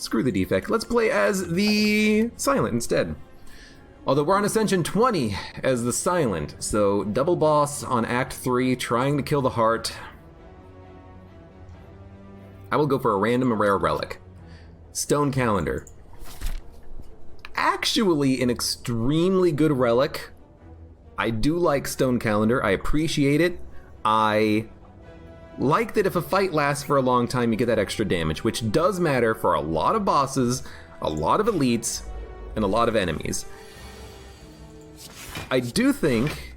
Screw the defect. Let's play as the Silent instead. Although we're on Ascension 20 as the Silent, so double boss on Act 3, trying to kill the heart. I will go for a random rare relic. Stone Calendar. Actually an extremely good relic. I do like Stone Calendar. I appreciate it. I like that if a fight lasts for a long time, you get that extra damage, which does matter for a lot of bosses, a lot of elites, and a lot of enemies. I do think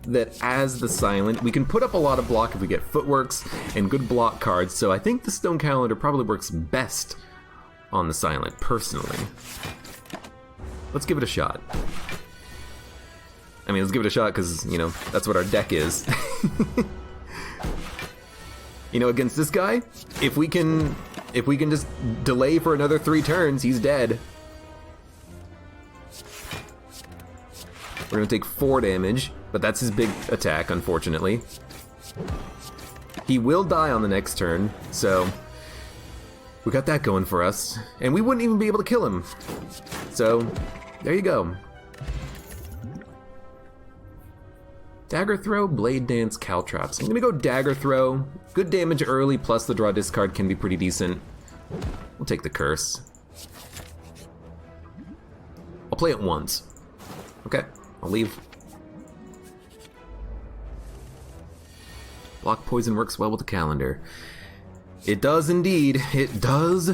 that as the Silent, we can put up a lot of block if we get footworks and good block cards, so I think the Stone Calendar probably works best on the Silent, personally. Let's give it a shot. I mean, let's give it a shot because, you know, that's what our deck is. You know, against this guy, if we can just delay for another 3 turns, he's dead. We're gonna take 4 damage, but that's his big attack, unfortunately. He will die on the next turn, so we got that going for us. And we wouldn't even be able to kill him. So, there you go. Dagger Throw, Blade Dance, Caltrops. I'm gonna go Dagger Throw. Good damage early, plus the draw discard can be pretty decent. We'll take the Curse. I'll play it once. Okay, I'll leave. Block Poison works well with the Calendar. It does indeed. It does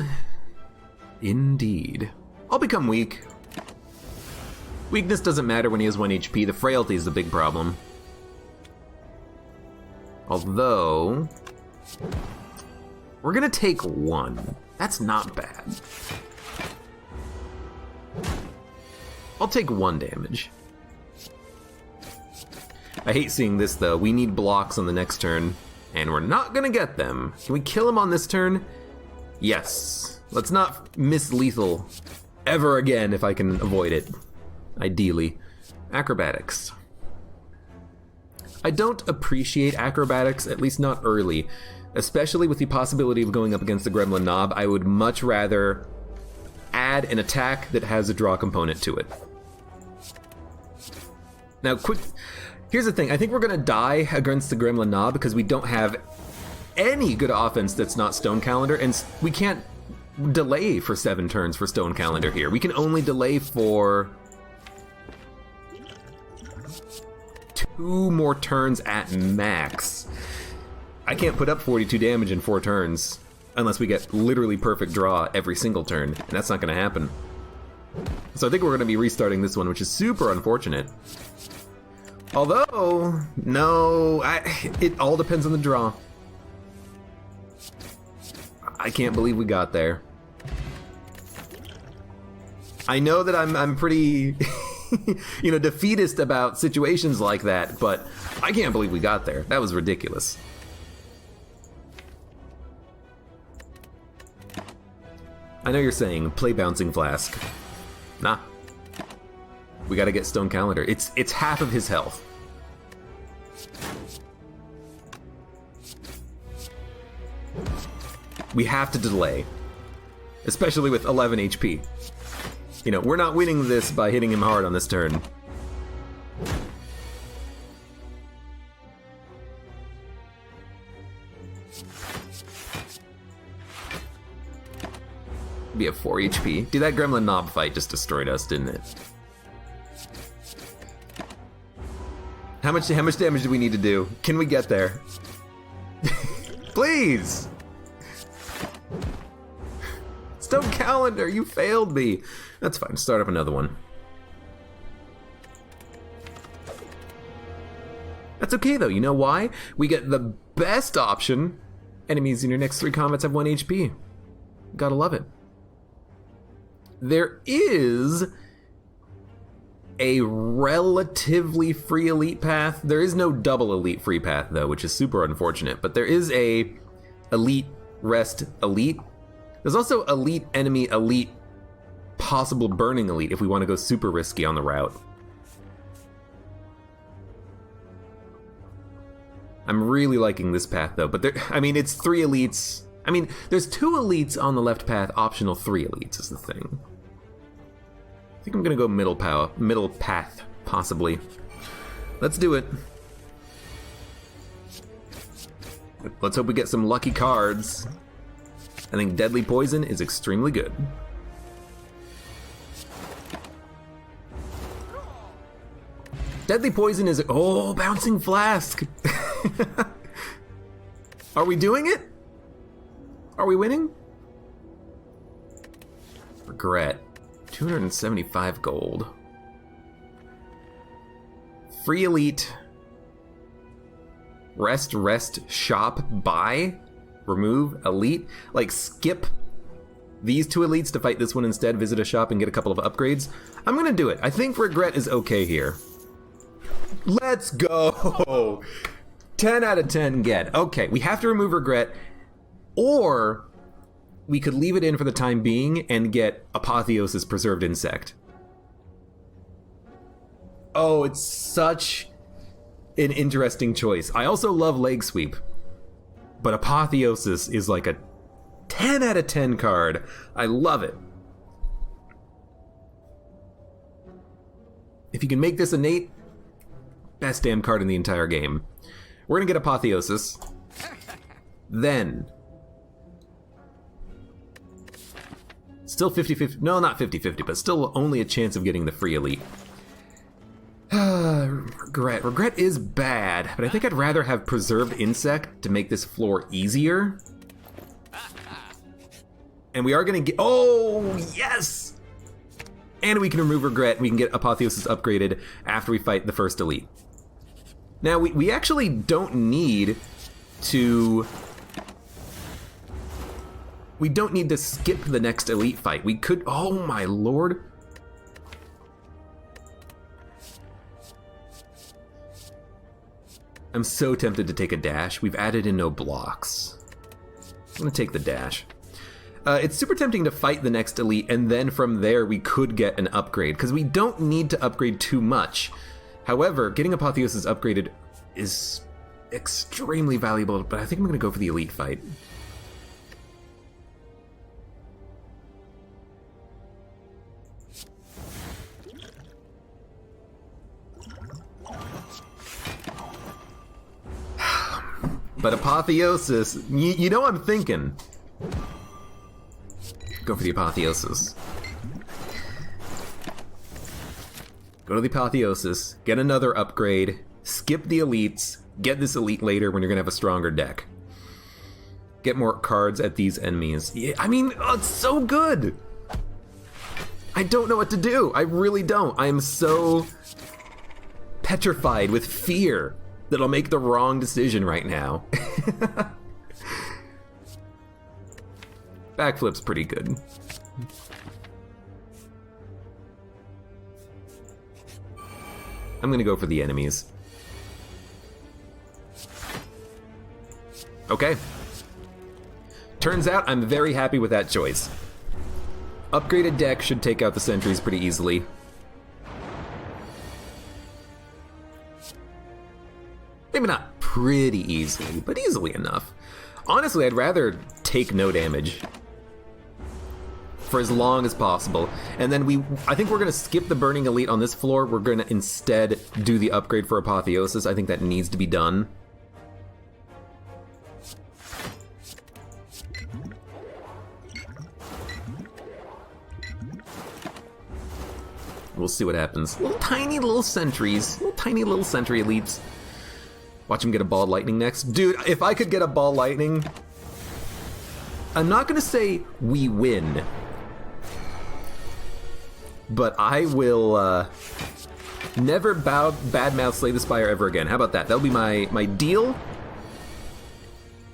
indeed. I'll become weak. Weakness doesn't matter when he has 1 HP. The frailty is the big problem. Although, we're gonna take 1. That's not bad. I'll take 1 damage. I hate seeing this though. We need blocks on the next turn, and we're not gonna get them. Can we kill him on this turn? Yes. Let's not miss lethal ever again if I can avoid it. Ideally. Acrobatics. I don't appreciate acrobatics, at least not early. Especially with the possibility of going up against the Gremlin Knob, I would much rather add an attack that has a draw component to it. Now, here's the thing. I think we're gonna die against the Gremlin Knob because we don't have any good offense that's not Stone Calendar, and we can't delay for 7 turns for Stone Calendar here. We can only delay for 2 more turns at max. I can't put up 42 damage in 4 turns unless we get literally perfect draw every single turn, and that's not going to happen. So I think we're going to be restarting this one, which is super unfortunate. Although, no, it all depends on the draw. I can't believe we got there. I know that I'm pretty you know, defeatist about situations like that, but I can't believe we got there. That was ridiculous. I know you're saying, play Bouncing Flask. Nah. We gotta get Stone Calendar. It's half of his health. We have to delay. Especially with 11 HP. You know, we're not winning this by hitting him hard on this turn. Be at 4 HP. Dude, that Gremlin Knob fight just destroyed us, didn't it? How much damage do we need to do? Can we get there? Please! Stone Calendar, you failed me. That's fine, start up another one. That's okay though, you know why? We get the best option. Enemies in your next 3 combats have 1 HP. Gotta love it. There is a relatively free elite path. There is no double elite free path though, which is super unfortunate, but there is a elite rest elite. There's also elite enemy elite possible burning elite if we want to go super risky on the route. I'm really liking this path though, but there, I mean, it's 3 elites. I mean, there's 2 elites on the left path, optional 3 elites is the thing. I think I'm gonna go middle path, possibly. Let's do it. Let's hope we get some lucky cards. I think Deadly Poison is extremely good. Deadly Poison is... Oh, Bouncing Flask! Are we doing it? Are we winning? Regret. 275 gold. Free elite. Rest, shop, buy, remove, elite. Like, skip these 2 elites to fight this one instead, visit a shop and get a couple of upgrades. I'm gonna do it. I think regret is okay here. Let's go! 10 out of 10 get. Okay, we have to remove regret, or we could leave it in for the time being and get Apotheosis Preserved Insect. Oh, it's such an interesting choice. I also love Leg Sweep, but Apotheosis is like a 10 out of 10 card. I love it. If you can make this innate, best damn card in the entire game. We're gonna get Apotheosis. Then... Still 50-50, no, not 50-50, but still only a chance of getting the free elite. Regret. Regret is bad, but I think I'd rather have Preserved Insect to make this floor easier. And we are gonna get, oh, yes! And we can remove Regret, and we can get Apotheosis upgraded after we fight the first elite. Now, we actually don't need to... We don't need to skip the next elite fight. We could... Oh my lord. I'm so tempted to take a dash. We've added in no blocks. I'm gonna take the dash. It's super tempting to fight the next elite, and then from there we could get an upgrade, because we don't need to upgrade too much. However, getting Apotheosis upgraded is extremely valuable, but I think I'm gonna go for the elite fight. But Apotheosis, you know I'm thinking. Go for the Apotheosis. Go to the Apotheosis, get another upgrade, skip the elites, get this elite later when you're gonna have a stronger deck. Get more cards at these enemies. Yeah, I mean, oh, it's so good! I don't know what to do. I really don't. I am so petrified with fear that I'll make the wrong decision right now. Backflip's pretty good. I'm gonna go for the enemies. Okay. Turns out I'm very happy with that choice. Upgraded deck should take out the sentries pretty easily. Maybe not pretty easily, but easily enough. Honestly, I'd rather take no damage for as long as possible. And then I think we're gonna skip the Burning Elite on this floor. We're gonna instead do the upgrade for Apotheosis. I think that needs to be done. We'll see what happens. Little tiny little sentries. Little tiny little sentry elites. Watch him get a Ball Lightning next. Dude, if I could get a Ball Lightning... I'm not gonna say we win. But I will never badmouth Slay the Spire ever again. How about that? That'll be my deal.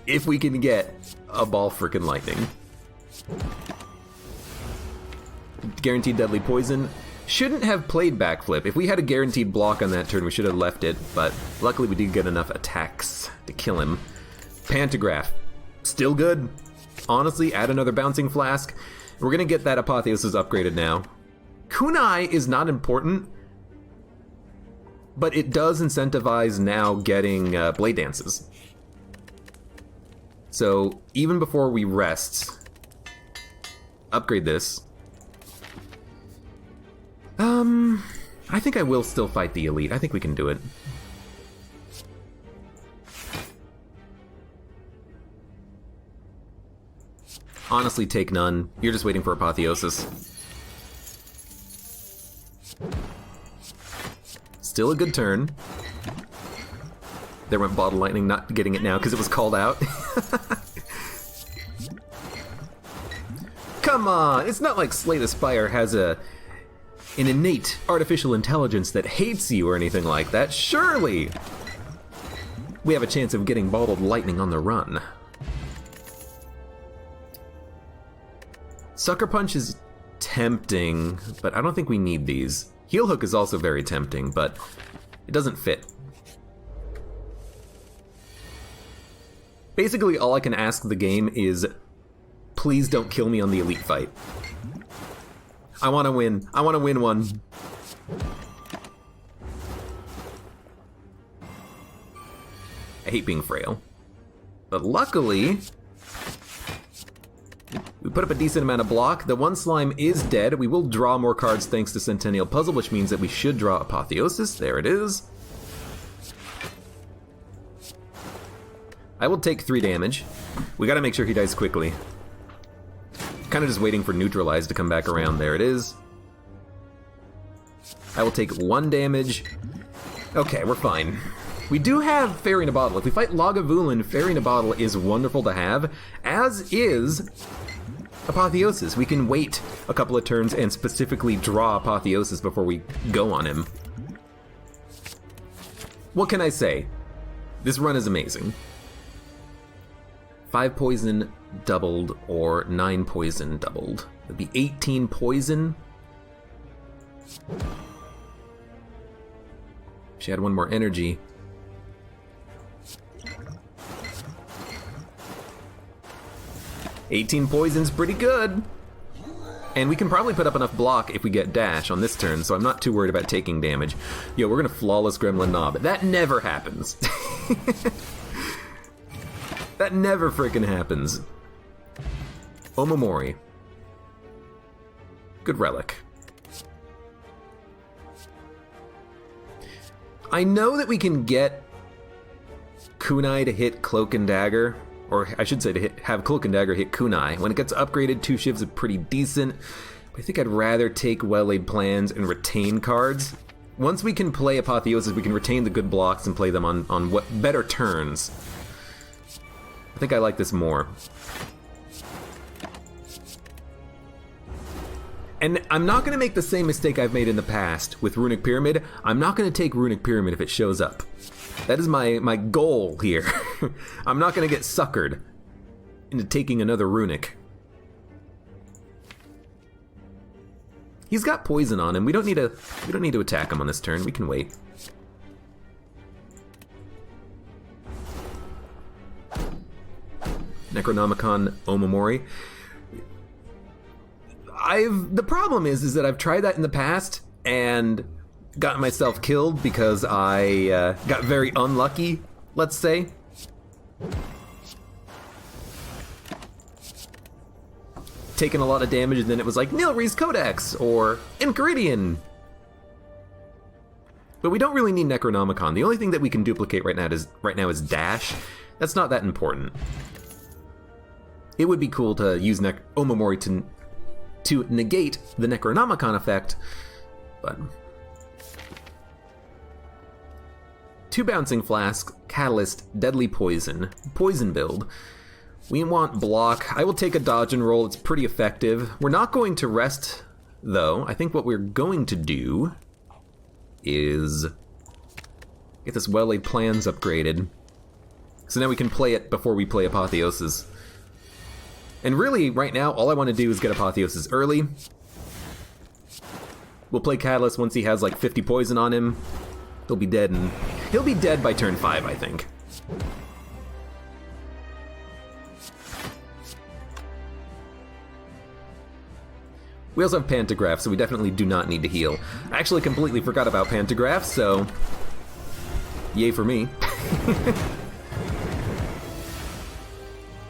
If we can get a Ball Frickin' Lightning. Guaranteed Deadly Poison. Shouldn't have played Backflip. If we had a guaranteed block on that turn, we should have left it, but luckily we did get enough attacks to kill him. Pantograph. Still good. Honestly, add another Bouncing Flask. We're gonna get that Apotheosis upgraded now. Kunai is not important, but it does incentivize now getting Blade Dances. So even before we rest, upgrade this. I think I will still fight the elite. I think we can do it. Honestly, take none. You're just waiting for apotheosis. Still a good turn. There went Bottle Lightning, not getting it now because it was called out. Come on! It's not like Slay the Spire has an innate artificial intelligence that hates you or anything like that. Surely we have a chance of getting Bottled Lightning on the run. Sucker Punch is tempting, but I don't think we need these. Heel Hook is also very tempting, but it doesn't fit. Basically, all I can ask the game is, please don't kill me on the elite fight. I want to win. I want to win one. I hate being frail. But luckily, we put up a decent amount of block. The one slime is dead. We will draw more cards thanks to Centennial Puzzle, which means that we should draw Apotheosis. There it is. I will take 3 damage. We gotta make sure he dies quickly. Kinda just waiting for Neutralize to come back around. There it is. I will take 1 damage. Okay, we're fine. We do have Fairy in a Bottle. If we fight Lagavulin, Fairy in a Bottle is wonderful to have, as is Apotheosis. We can wait a couple of turns and specifically draw Apotheosis before we go on him. What can I say? This run is amazing. 5 poison doubled or 9 poison doubled. It'd be 18 poison. She had 1 more energy. $18 poison's pretty good. And we can probably put up enough block if we get dash on this turn, so I'm not too worried about taking damage. Yo, we're gonna flawless Gremlin Knob. That never happens. That never frickin' happens. Omamori. Good relic. I know that we can get Kunai to hit Cloak and Dagger, or I should say to have Cloak and Dagger hit Kunai. When it gets upgraded, 2 shivs are pretty decent, but I think I'd rather take Well-Laid Plans and retain cards. Once we can play Apotheosis, we can retain the good blocks and play them on what better turns. I think I like this more. And I'm not going to make the same mistake I've made in the past with Runic Pyramid. I'm not going to take Runic Pyramid if it shows up. That is my goal here. I'm not going to get suckered into taking another Runic. He's got poison on him. We don't need to attack him on this turn. We can wait. Necronomicon Omamori. The problem is that I've tried that in the past and gotten myself killed because I got very unlucky, let's say. Taken a lot of damage and then it was like Nilri's Codex or Enchiridion. But we don't really need Necronomicon. The only thing that we can duplicate right now is Dash. That's not that important. It would be cool to use Omamori to negate the Necronomicon effect, but 2 Bouncing Flask, Catalyst, Deadly Poison, Poison build. We want block. I will take a dodge and roll. It's pretty effective. We're not going to rest, though. I think what we're going to do is get this Well-Laid Plans upgraded, so now we can play it before we play Apotheosis. And really, right now, all I want to do is get Apotheosis early. We'll play Catalyst once he has like 50 poison on him. He'll be dead, and he'll be dead by turn 5, I think. We also have Pantograph, so we definitely do not need to heal. I actually completely forgot about Pantograph, so yay for me.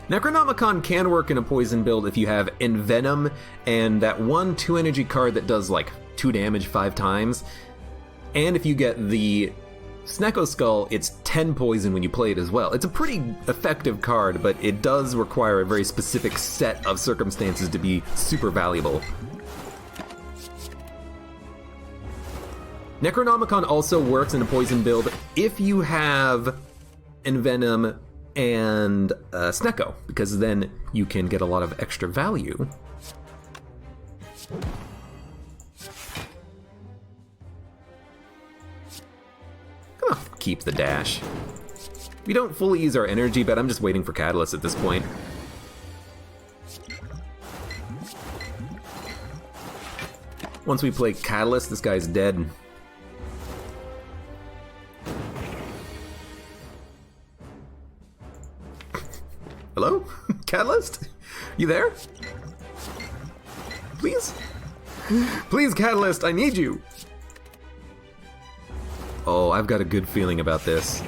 Necronomicon can work in a poison build if you have Envenom and that 1/2 energy card that does like 2 damage 5 times. And if you get the Snecko Skull, it's 10 poison when you play it as well. It's a pretty effective card, but it does require a very specific set of circumstances to be super valuable. Necronomicon also works in a poison build if you have Envenom and Snecko, because then you can get a lot of extra value. Come on, keep the dash. We don't fully use our energy, but I'm just waiting for Catalyst at this point. Once we play Catalyst, this guy's dead. Hello? Catalyst? You there? Please? Please, Catalyst, I need you! Oh, I've got a good feeling about this.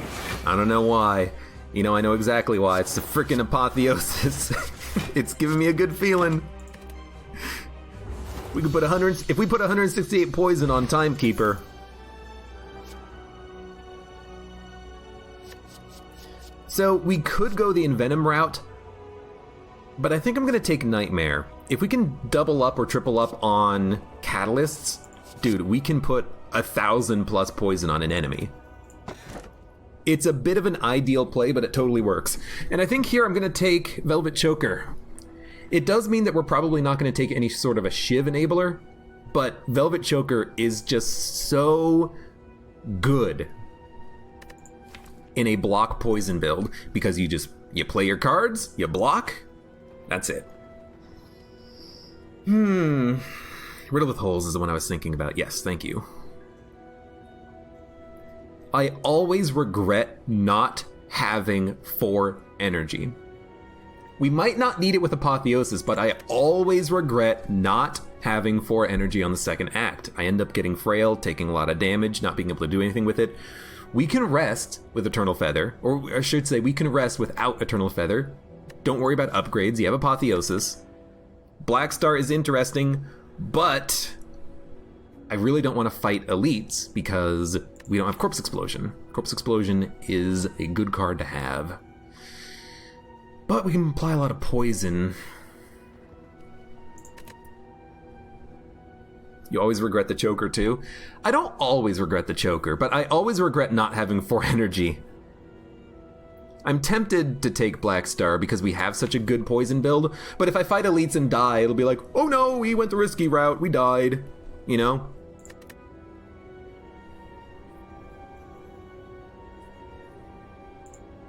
I don't know why. You know, I know exactly why. It's the frickin' apotheosis. It's giving me a good feeling. We could put if we put 168 poison on Timekeeper. So we could go the Envenom route, but I think I'm gonna take Nightmare. If we can double up or triple up on Catalysts, dude, we can put 1,000+ poison on an enemy. It's a bit of an ideal play, but it totally works. And I think here I'm gonna take Velvet Choker. It does mean that we're probably not gonna take any sort of a Shiv enabler, but Velvet Choker is just so good in a block poison build, because you play your cards, you block, that's it. Riddle with Holes is the one I was thinking about. Yes, thank you. I always regret not having 4 energy. We might not need it with Apotheosis, but I always regret not having 4 energy on the second act. I end up getting frail, taking a lot of damage, not being able to do anything with it. We can rest with Eternal Feather, or I should say we can rest without Eternal Feather. Don't worry about upgrades, you have Apotheosis. Black Star is interesting, but I really don't want to fight elites because we don't have Corpse Explosion. Corpse Explosion is a good card to have. But we can apply a lot of poison. You always regret the Choker too? I don't always regret the Choker, but I always regret not having 4 energy. I'm tempted to take Black Star because we have such a good poison build, but if I fight elites and die, it'll be like, oh no, we went the risky route, we died, you know?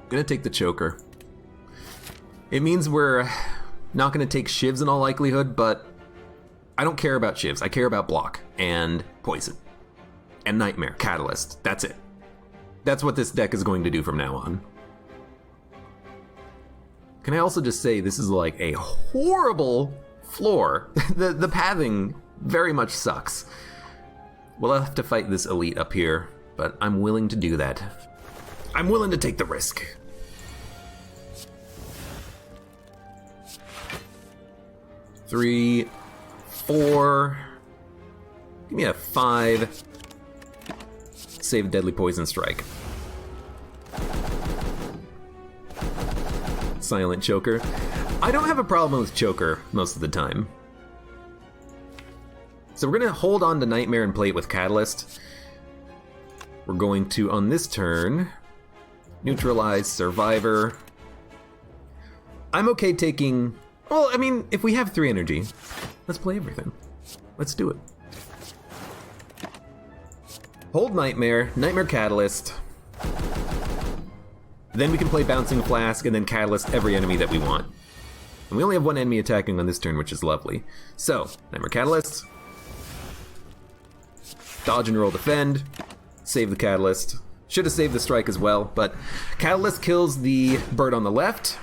Gonna take the Choker. It means we're not gonna take Shivs in all likelihood, but I don't care about Shivs. I care about block and poison and Nightmare, Catalyst. That's it. That's what this deck is going to do from now on. Can I also just say this is like a horrible floor. The pathing very much sucks. We'll have to fight this elite up here, but I'm willing to do that. I'm willing to take the risk. Three, 4. Give me a 5. Save Deadly Poison Strike. Silent Choker. I don't have a problem with Choker most of the time. So we're gonna hold on to Nightmare and play it with Catalyst. We're going to, on this turn, neutralize Survivor. I'm okay taking, well, I mean, if we have 3 energy, let's play everything. Let's do it. Hold Nightmare, Nightmare Catalyst. Then we can play Bouncing Flask and then Catalyst every enemy that we want. And we only have 1 enemy attacking on this turn, which is lovely. So, Nightmare Catalyst. Dodge and roll defend. Save the Catalyst. Should have saved the strike as well, but Catalyst kills the bird on the left.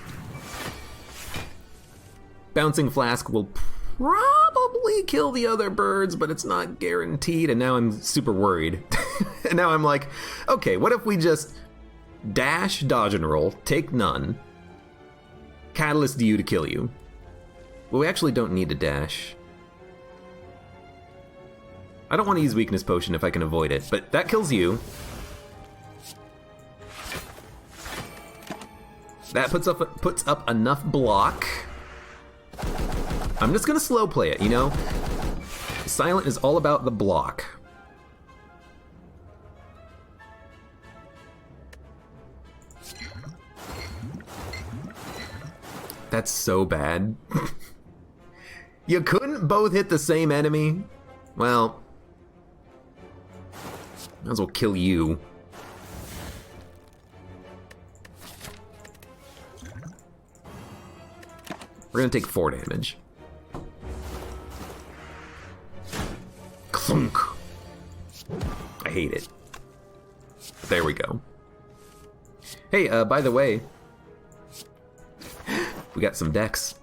Bouncing Flask will probably kill the other birds, but it's not guaranteed, and now I'm super worried. And now I'm like, okay, what if we just dash, dodge and roll, take none, catalyst you to kill you. Well, we actually don't need to dash. I don't want to use weakness potion if I can avoid it, but that kills you. That puts up enough block. I'm just gonna slow play it, you know? Silent is all about the block. That's so bad. You couldn't both hit the same enemy? Well, might as well kill you. We're gonna take 4 damage. Clunk. I hate it. There we go. Hey, by the way, we got some decks.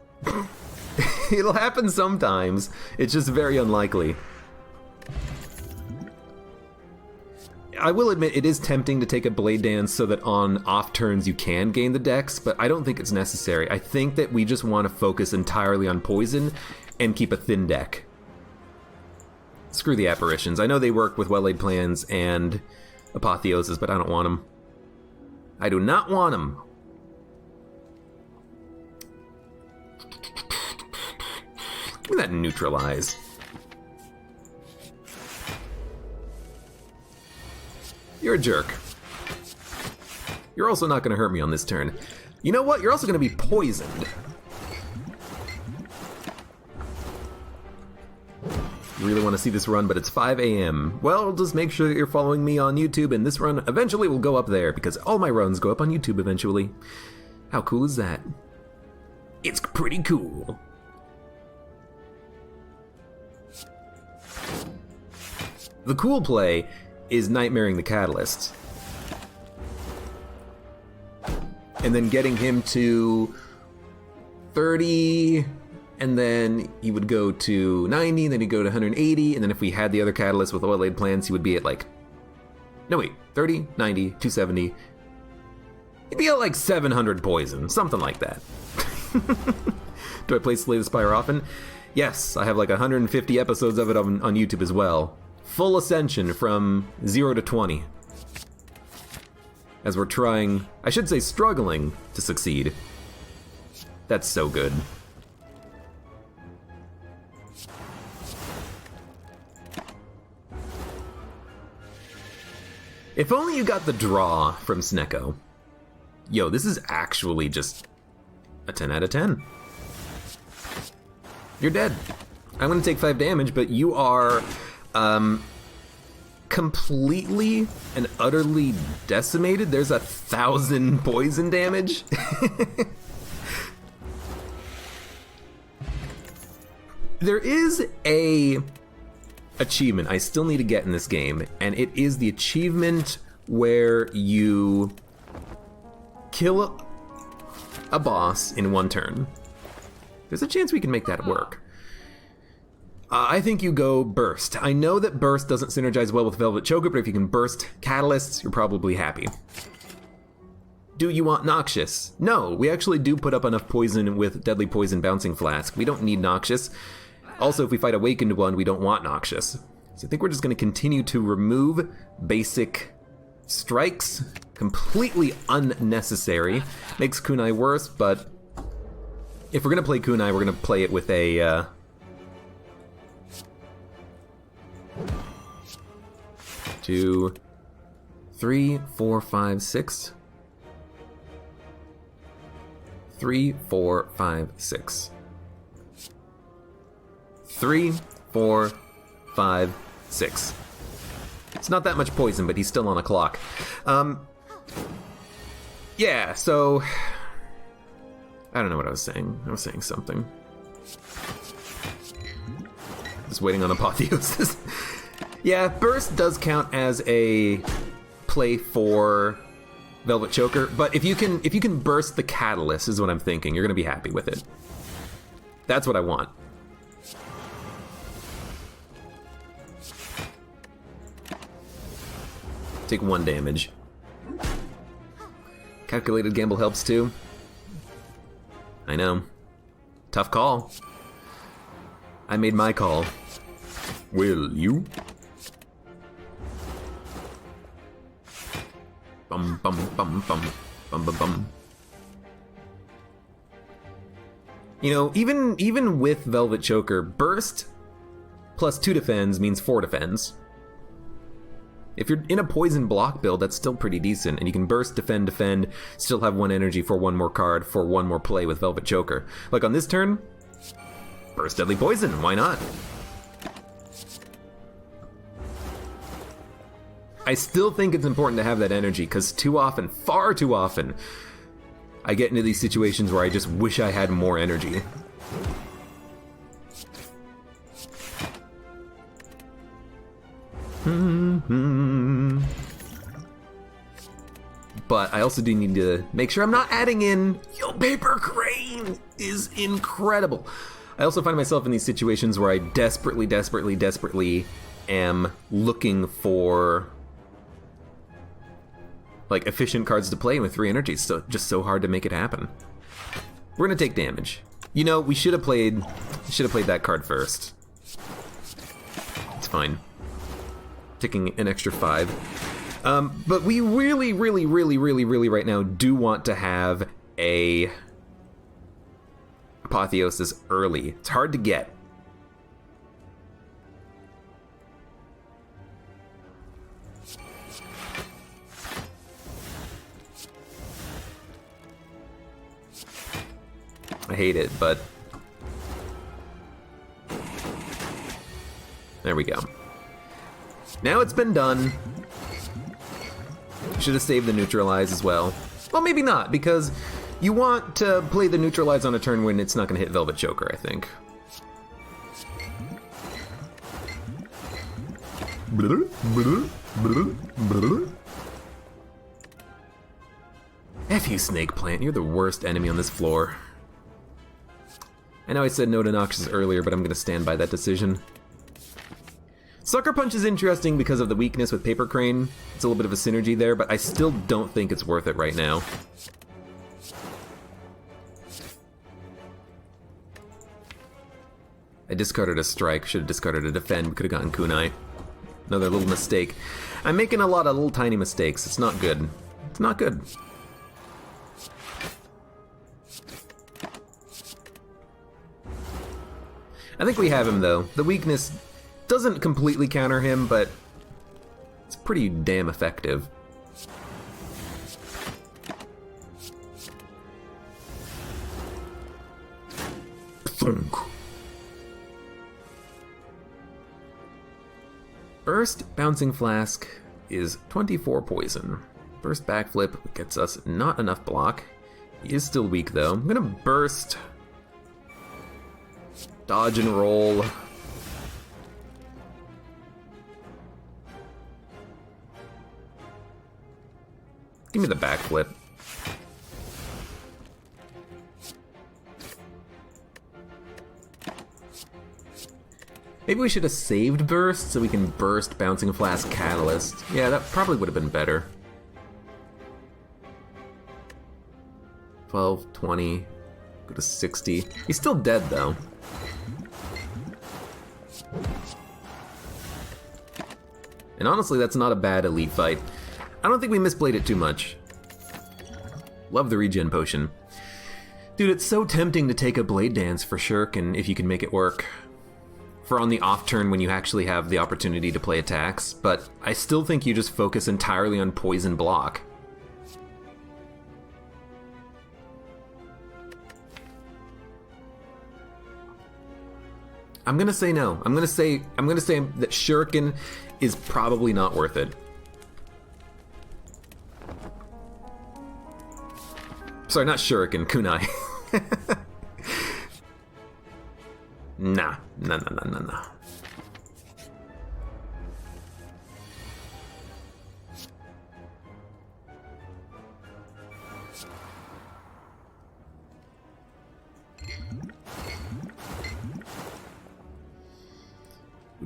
It'll happen sometimes. It's just very unlikely. I will admit it is tempting to take a Blade Dance so that on off turns you can gain the dex, but I don't think it's necessary. I think that we just want to focus entirely on poison and keep a thin deck. Screw the apparitions. I know they work with well-laid plans and apotheosis, but I don't want them. I do not want them. Give me that neutralize. You're a jerk. You're also not going to hurt me on this turn. You know what? You're also going to be poisoned. You really want to see this run, but it's 5 a.m. Well, just make sure that you're following me on YouTube, and this run eventually will go up there, because all my runs go up on YouTube eventually. How cool is that? It's pretty cool. The cool play is nightmaring the Catalyst. And then getting him to 30, and then he would go to 90, then he'd go to 180, and then if we had the other Catalyst with well-laid plans, he would be at like... No wait, 30, 90, 270... He'd be at like 700 poison, something like that. Do I play Slay the Spire often? Yes, I have like 150 episodes of it on YouTube as well. Full ascension from 0 to 20. As we're trying, I should say struggling, to succeed. That's so good. If only you got the draw from Snecko. Yo, this is actually just a 10 out of 10. You're dead. I'm gonna take 5 damage, but you are completely and utterly decimated. There's 1,000 poison damage. There is a achievement I still need to get in this game, and it is the achievement where you kill a boss in 1 turn. There's a chance we can make that work. I think you go Burst. I know that Burst doesn't synergize well with Velvet Choker, but if you can burst Catalysts, you're probably happy. Do you want Noxious? No, we actually do put up enough poison with Deadly Poison Bouncing Flask. We don't need Noxious. Also, if we fight Awakened one, we don't want Noxious. So I think we're just going to continue to remove basic strikes. Completely unnecessary. Makes kunai worse, but if we're going to play kunai, we're going to play it with a... 2, 3, 4, 5, 6. 3, 4, 5, 6. 3, 4, 5, 6. It's not that much poison, but he's still on a clock. Yeah, so... I don't know what I was saying. I was saying something. Just waiting on apotheosis. Yeah, Burst does count as a play for Velvet Choker, but if you can burst the Catalyst is what I'm thinking, you're gonna be happy with it. That's what I want. Take 1 damage. Calculated gamble helps too. I know. Tough call. I made my call. Will you? Bum bum bum bum bum bum bum. You know, even with Velvet Choker, burst plus 2 defends means 4 defends. If you're in a poison block build, that's still pretty decent, and you can burst, defend, defend, still have 1 energy for 1 more card, for 1 more play with Velvet Choker. Like on this turn, burst Deadly Poison, why not? I still think it's important to have that energy, because too often, far too often, I get into these situations where I just wish I had more energy. But I also do need to make sure I'm not adding in... Yo, Paper Crane is incredible. I also find myself in these situations where I desperately am looking for like efficient cards to play with 3 energies. So just so hard to make it happen. We're gonna take damage. You know, we should have played that card first. It's fine. Taking an extra 5. But we really right now do want to have a Apotheosis early. It's hard to get. I hate it, but there we go. Now it's been done. Should have saved the neutralize as well. Well, maybe not, because you want to play the neutralize on a turn when it's not going to hit Velvet Choker, I think. F you, Snake Plant. You're the worst enemy on this floor. I know I said no to Noxus earlier, but I'm going to stand by that decision. Sucker Punch is interesting because of the weakness with Paper Crane. It's a little bit of a synergy there, but I still don't think it's worth it right now. I discarded a strike, should have discarded a defend, we could have gotten kunai. Another little mistake. I'm making a lot of little tiny mistakes. It's not good. It's not good. I think we have him though. The weakness doesn't completely counter him, but it's pretty damn effective. Burst Bouncing Flask is 24 poison. Burst Backflip gets us not enough block. He is still weak though. I'm gonna burst. Dodge and roll. Give me the backflip. Maybe we should have saved burst so we can burst Bouncing Flask Catalyst. Yeah, that probably would have been better. 12, 20, go to 60. He's still dead though. And honestly, that's not a bad elite fight. I don't think we misplayed it too much. Love the regen potion. Dude, it's so tempting to take a Blade Dance for Shuriken if you can make it work. For on the off turn when you actually have the opportunity to play attacks, but I still think you just focus entirely on poison block. I'm gonna say no. I'm gonna say that Shuriken is probably not worth it. Sorry, not Shuriken, kunai. Nah.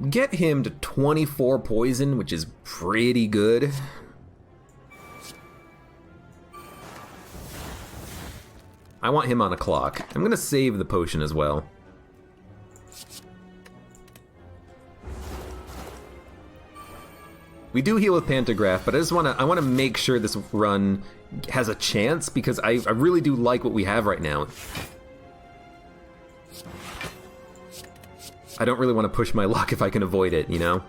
Get him to 24 poison, which is pretty good. I want him on a clock. I'm gonna save the potion as well. We do heal with Pantograph, but I wanna make sure this run has a chance, because I really do like what we have right now. I don't really want to push my luck if I can avoid it, you know?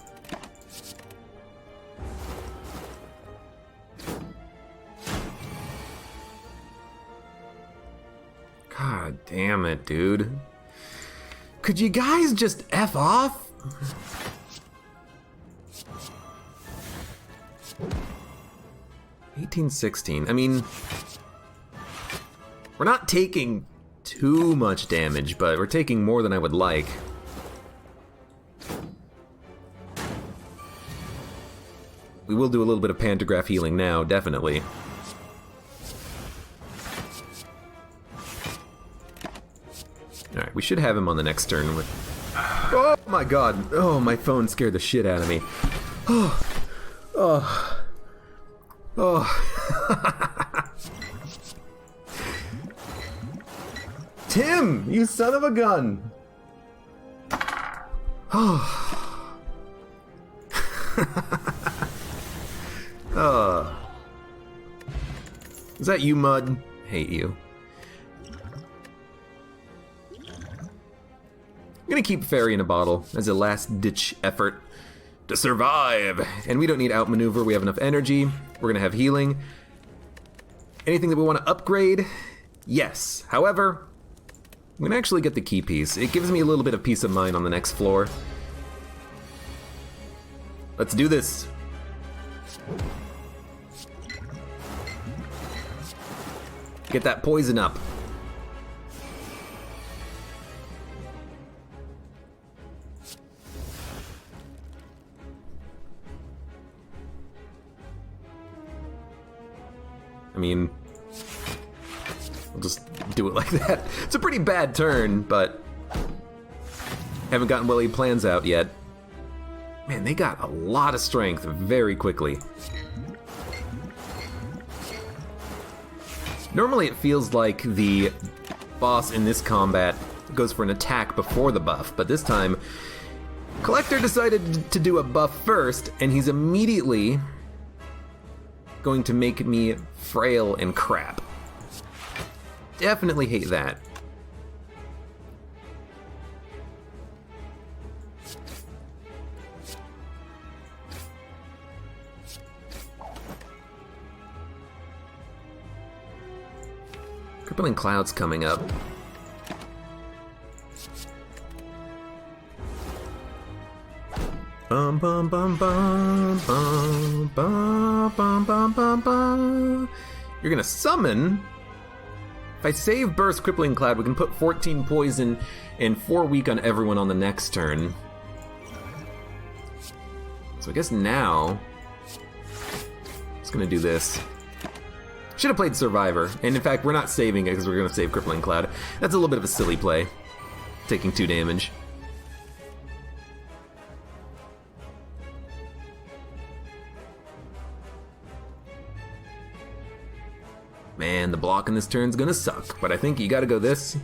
God damn it, dude. Could you guys just F off? $18.16. I mean, we're not taking too much damage, but we're taking more than I would like. We will do a little bit of Pantograph healing now, definitely. Alright, we should have him on the next turn with... Oh my god! Oh, my phone scared the shit out of me. Oh. Oh. Oh. Tim! You son of a gun! Oh. Is that you, Mud? Hate you. I'm gonna keep Fairy in a bottle as a last-ditch effort to survive. And we don't need outmaneuver, we have enough energy. We're gonna have healing. Anything that we want to upgrade? Yes. However, I'm gonna actually get the key piece. It gives me a little bit of peace of mind on the next floor. Let's do this. Get that poison up. I mean, we'll just do it like that. It's a pretty bad turn, but haven't gotten Willy plans out yet. Man, they got a lot of strength very quickly. Normally it feels like the boss in this combat goes for an attack before the buff, but this time Collector decided to do a buff first, and he's immediately going to make me frail and crap. Definitely hate that. Crippling Cloud's coming up. Bum bum bum bum bum bum bum bum bum bum. You're gonna summon. If I save Burst Crippling Cloud, we can put 14 poison and 4 weak on everyone on the next turn. So I guess now it's gonna do this. Should have played Survivor, and in fact we're not saving it because we're gonna save Crippling Cloud. That's a little bit of a silly play, taking 2 damage. Man, the block in this turn's gonna suck, but I think you gotta go this.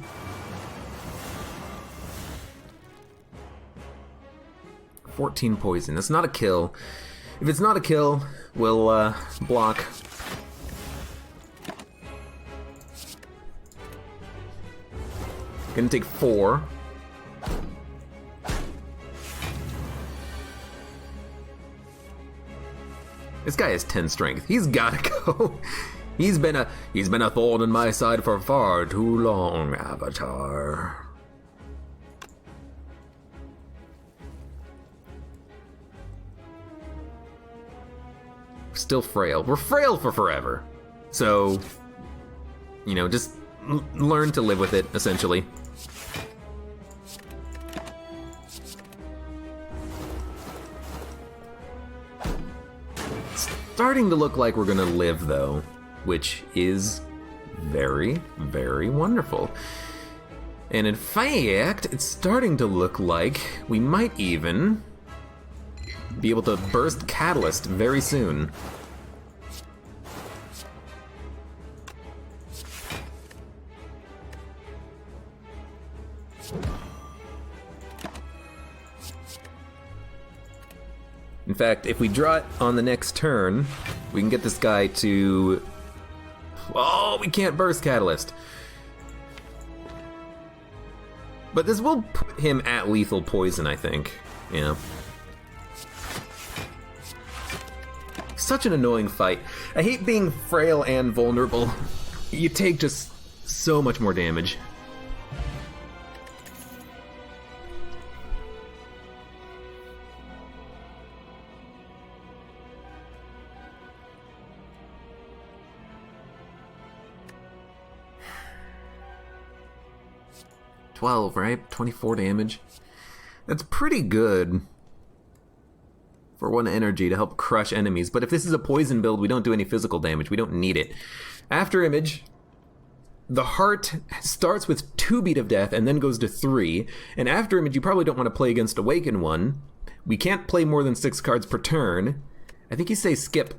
$14 poison. That's not a kill. If it's not a kill, we'll block. Gonna take 4. This guy has 10 strength. He's gotta go. He's been a thorn in my side for far too long, Avatar. We're still frail. We're frail for forever. So, you know, just learn to live with it, essentially. It's starting to look like we're gonna live, though, which is very, very wonderful. And in fact, it's starting to look like we might even be able to burst Catalyst very soon. In fact, if we draw it on the next turn, we can get this guy to... Oh, we can't burst Catalyst. But this will put him at lethal poison, I think. Yeah. Such an annoying fight. I hate being frail and vulnerable. You take just so much more damage. $12, right? 24 damage. That's pretty good for 1 energy to help crush enemies. But if this is a poison build, we don't do any physical damage. We don't need it. After Image, the heart starts with 2 Beat of Death and then goes to 3. And after Image, you probably don't want to play against Awaken 1. We can't play more than 6 cards per turn. I think you say skip.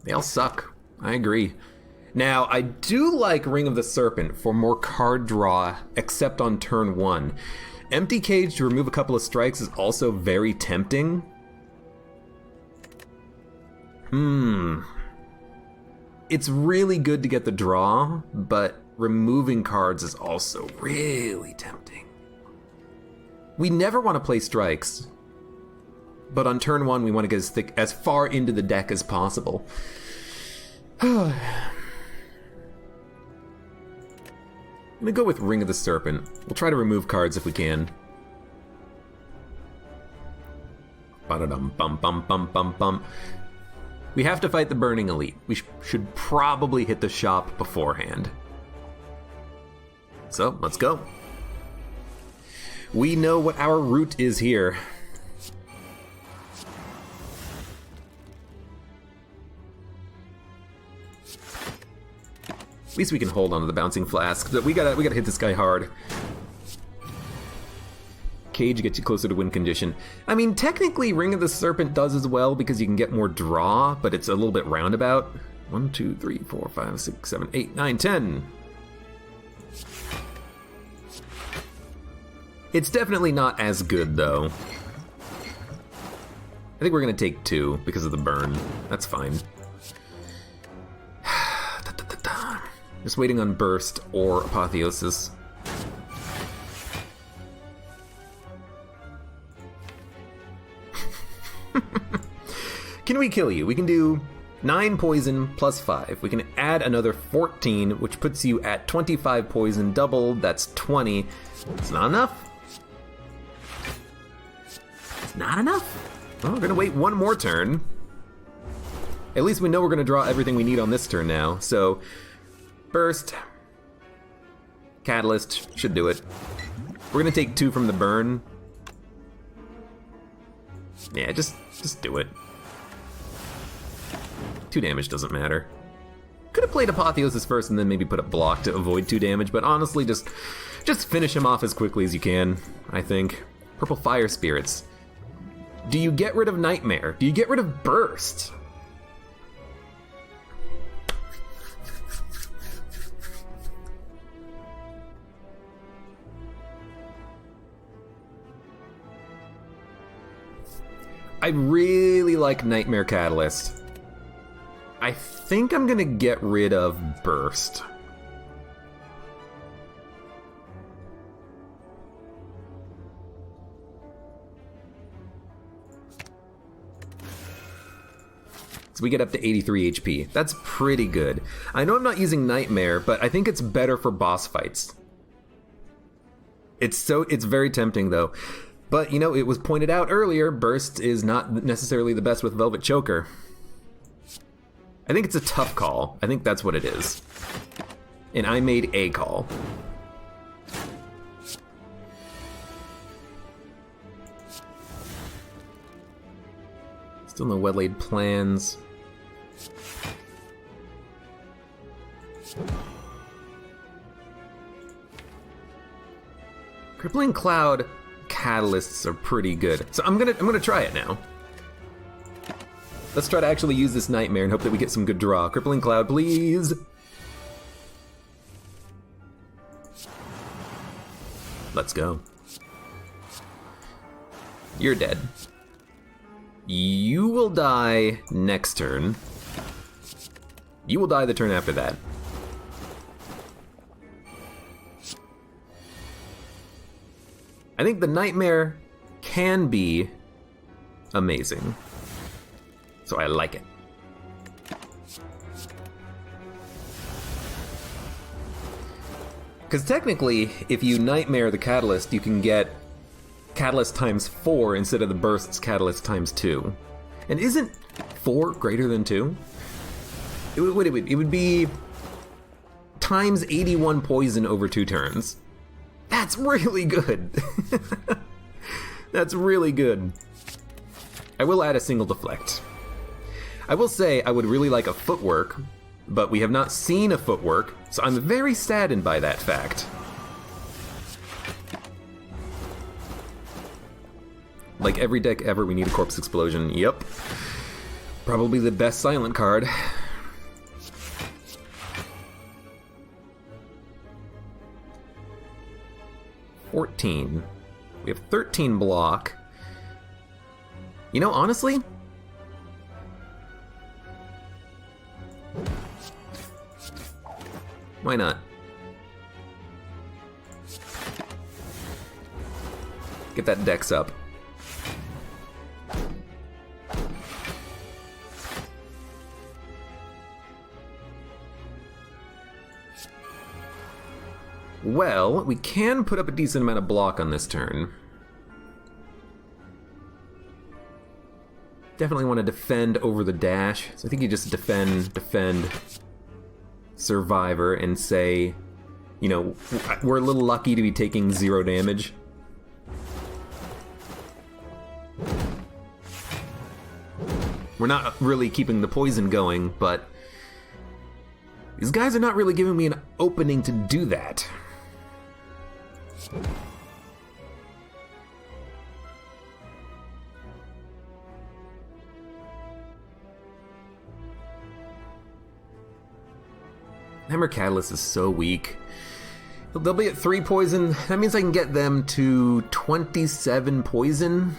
They all suck. I agree. Now, I do like Ring of the Serpent for more card draw, except on turn 1. Empty Cage to remove a couple of strikes is also very tempting. It's really good to get the draw, but removing cards is also really tempting. We never want to play strikes, but on turn 1 we want to get as far into the deck as possible. I'm gonna go with Ring of the Serpent. We'll try to remove cards if we can. Ba-da-dum, bum, bum, bum, bum, bum. We have to fight the Burning Elite. We should probably hit the shop beforehand. So, let's go. We know what our route is here. At least we can hold on to the Bouncing Flask, but we gotta hit this guy hard. Cage gets you closer to win condition. I mean, technically Ring of the Serpent does as well because you can get more draw, but it's a little bit roundabout. 1, 2, 3, 4, 5, 6, 7, 8, 9, 10. It's definitely not as good, though. I think we're gonna take 2 because of the burn. That's fine. Just waiting on Burst or Apotheosis. Can we kill you? We can do 9 poison plus 5. We can add another 14, which puts you at 25 poison doubled. That's 20. It's not enough. It's not enough. Well, we're gonna wait 1 more turn. At least we know we're gonna draw everything we need on this turn now. So, Burst, Catalyst should do it. We're gonna take 2 from the burn. Yeah, just do it. 2 damage doesn't matter. Could have played Apotheosis first and then maybe put a block to avoid 2 damage, but honestly, just finish him off as quickly as you can, I think. Purple Fire Spirits. Do you get rid of Nightmare? Do you get rid of Burst? I really like Nightmare Catalyst. I think I'm gonna get rid of Burst. So we get up to 83 HP. That's pretty good. I know I'm not using Nightmare, but I think it's better for boss fights. It's very tempting though. But, you know, it was pointed out earlier, Burst is not necessarily the best with Velvet Choker. I think it's a tough call. I think that's what it is. And I made a call. Still no well-laid plans. Crippling Cloud catalysts are pretty good. So I'm gonna try it now. Let's try to actually use this Nightmare and hope that we get some good draw. Crippling Cloud, please. Let's go. You're dead. You will die next turn. You will die the turn after that. I think the Nightmare can be amazing. So I like it. Because technically, if you Nightmare the Catalyst, you can get Catalyst times 4 instead of the burst's Catalyst times 2. And isn't 4 greater than 2? It would be times 81 poison over 2 turns. That's really good. That's really good. I will add a single deflect. I will say I would really like a footwork, but we have not seen a footwork, so I'm very saddened by that fact. Like every deck ever, we need a Corpse Explosion. Yep. Probably the best silent card. $14. We have 13 block. You know, honestly, why not? Get that dex up. Well, we can put up a decent amount of block on this turn. Definitely want to defend over the dash, so I think you just defend, Survivor, and say, you know, we're a little lucky to be taking 0 damage. We're not really keeping the poison going, but these guys are not really giving me an opening to do that. Hammer Catalyst is so weak. They'll be at 3 poison. That means I can get them to 27 poison.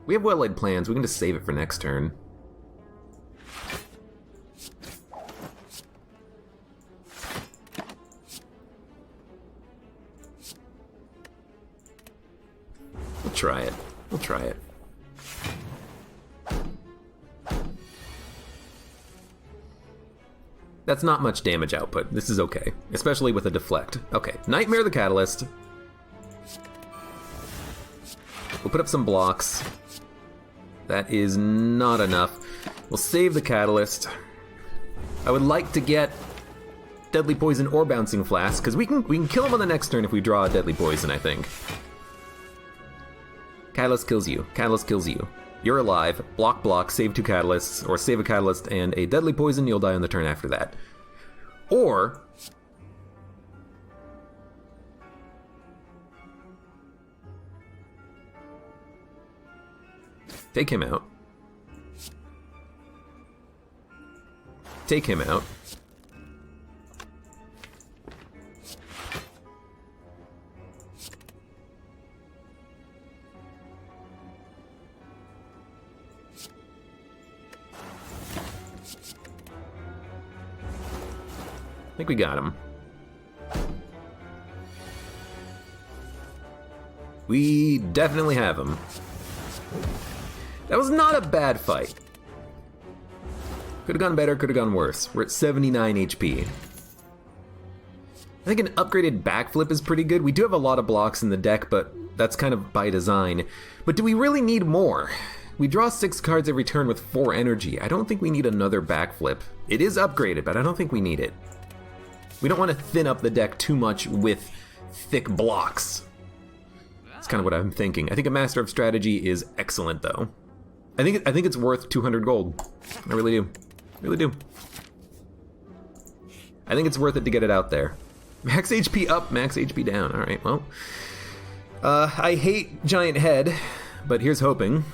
We have well-laid plans. We can just save it for next turn. We'll try it. We'll try it. That's not much damage output. This is okay, especially with a deflect. Okay, Nightmare the Catalyst. We'll put up some blocks. That is not enough. We'll save the Catalyst. I would like to get Deadly Poison or Bouncing Flask, because we can kill him on the next turn if we draw a Deadly Poison, I think. Catalyst kills you. Catalyst kills you. You're alive. Block, block, save 2 Catalysts, or save a Catalyst and a Deadly Poison, you'll die on the turn after that. Or take him out. Take him out. I think we got him. We definitely have him. That was not a bad fight. Could have gone better, could have gone worse. We're at 79 HP. I think an upgraded backflip is pretty good. We do have a lot of blocks in the deck, but that's kind of by design. But do we really need more? We draw 6 cards every turn with 4 energy. I don't think we need another backflip. It is upgraded, but I don't think we need it. We don't want to thin up the deck too much with thick blocks. That's kind of what I'm thinking. I think a Master of Strategy is excellent, though. I think it's worth 200 gold. I really do. Really do. I think it's worth it to get it out there. Max HP up, max HP down. Alright, well. I hate Giant Head, but here's hoping.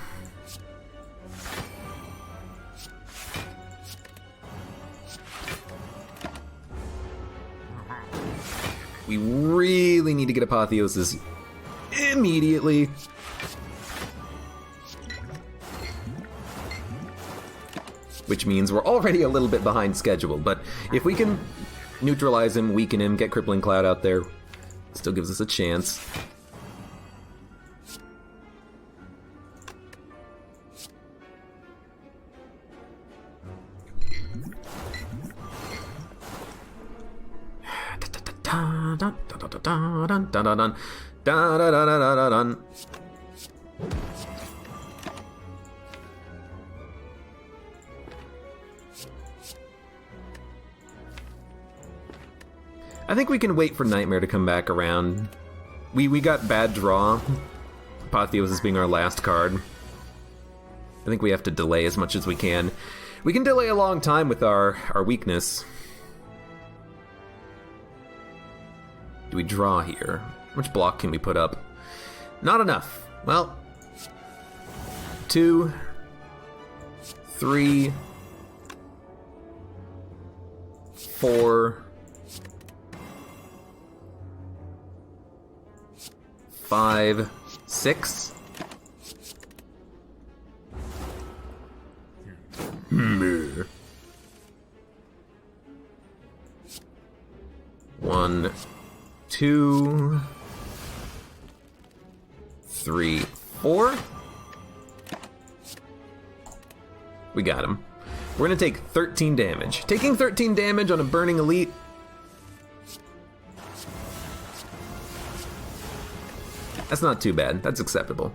We really need to get Apotheosis immediately. Which means we're already a little bit behind schedule, but if we can neutralize him, weaken him, get Crippling Cloud out there, still gives us a chance. I think we can wait for Nightmare to come back around. We got bad draw. Apotheosis being our last card. I think we have to delay as much as we can. We can delay a long time with our weakness. Do we draw here? How much block can we put up? Not enough. Well, 2, 3, 4, 5, 6. One, 2, 3, 4. We got him. We're gonna take 13 damage. Taking 13 damage on a Burning Elite. That's not too bad. That's acceptable.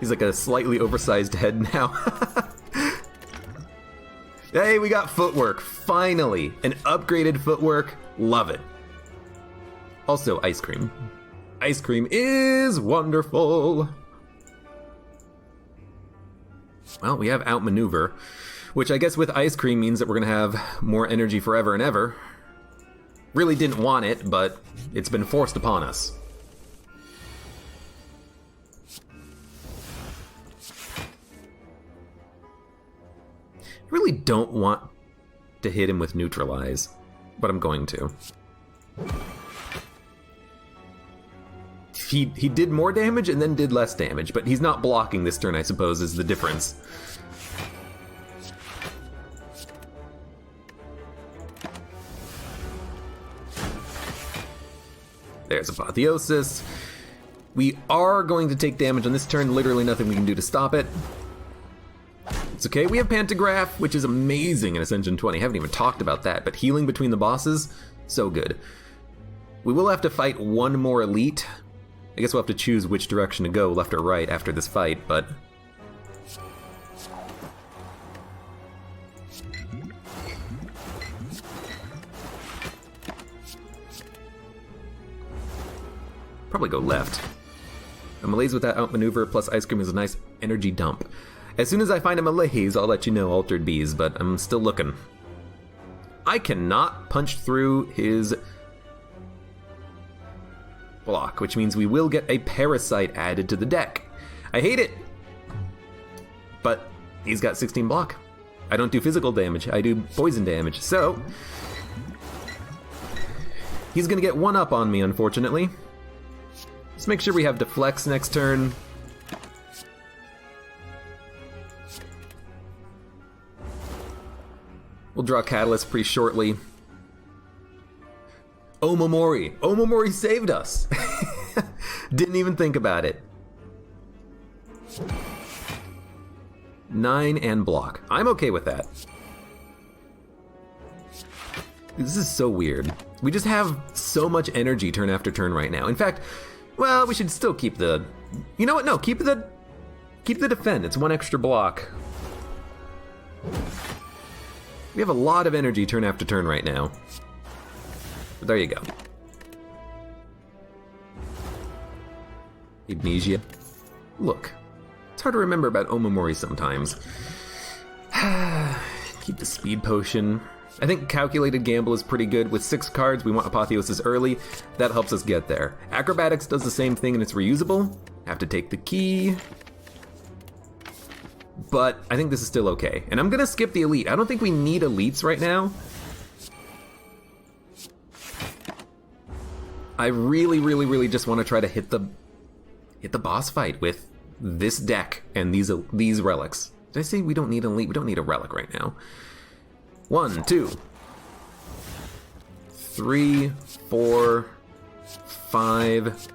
He's like a slightly oversized head now. Hey, we got footwork. Finally. An upgraded footwork. Love it. Also, ice cream. Ice cream is wonderful. Well, we have outmaneuver, which I guess with ice cream means that we're gonna have more energy forever and ever. Really didn't want it, but it's been forced upon us. I really don't want to hit him with neutralize, but I'm going to. He did more damage and then did less damage, but he's not blocking this turn, I suppose, is the difference. There's Apotheosis. We are going to take damage on this turn, literally nothing we can do to stop it. It's okay, we have Pantograph, which is amazing in Ascension 20. I haven't even talked about that, but healing between the bosses, so good. We will have to fight one more Elite. I guess we'll have to choose which direction to go, left or right, after this fight, but... probably go left. A malaise with that outmaneuver plus ice cream is a nice energy dump. As soon as I find a malaise, I'll let you know, Altered Bees, but I'm still looking. I cannot punch through his block, which means we will get a Parasite added to the deck. I hate it! But he's got 16 block. I don't do physical damage, I do poison damage, so... he's gonna get one up on me, unfortunately. Let's make sure we have Deflects next turn. We'll draw Catalyst pretty shortly. Omamori! Omamori saved us! Didn't even think about it. 9 and block. I'm okay with that. This is so weird. We just have so much energy turn after turn right now. In fact, well, we should still keep the... you know what? No, keep the defend. It's one extra block. We have a lot of energy turn after turn right now. But there you go. Amnesia. Look, it's hard to remember about Omamori sometimes. Keep the speed potion. I think Calculated Gamble is pretty good. With 6 cards, we want Apotheosis early. That helps us get there. Acrobatics does the same thing and it's reusable. Have to take the key. But I think this is still okay. And I'm gonna skip the Elite. I don't think we need Elites right now. I really, really, really just want to try to hit the boss fight with this deck and these relics. Did I say we don't need an elite? We don't need a relic right now. 1, 2, 3, 4, 5.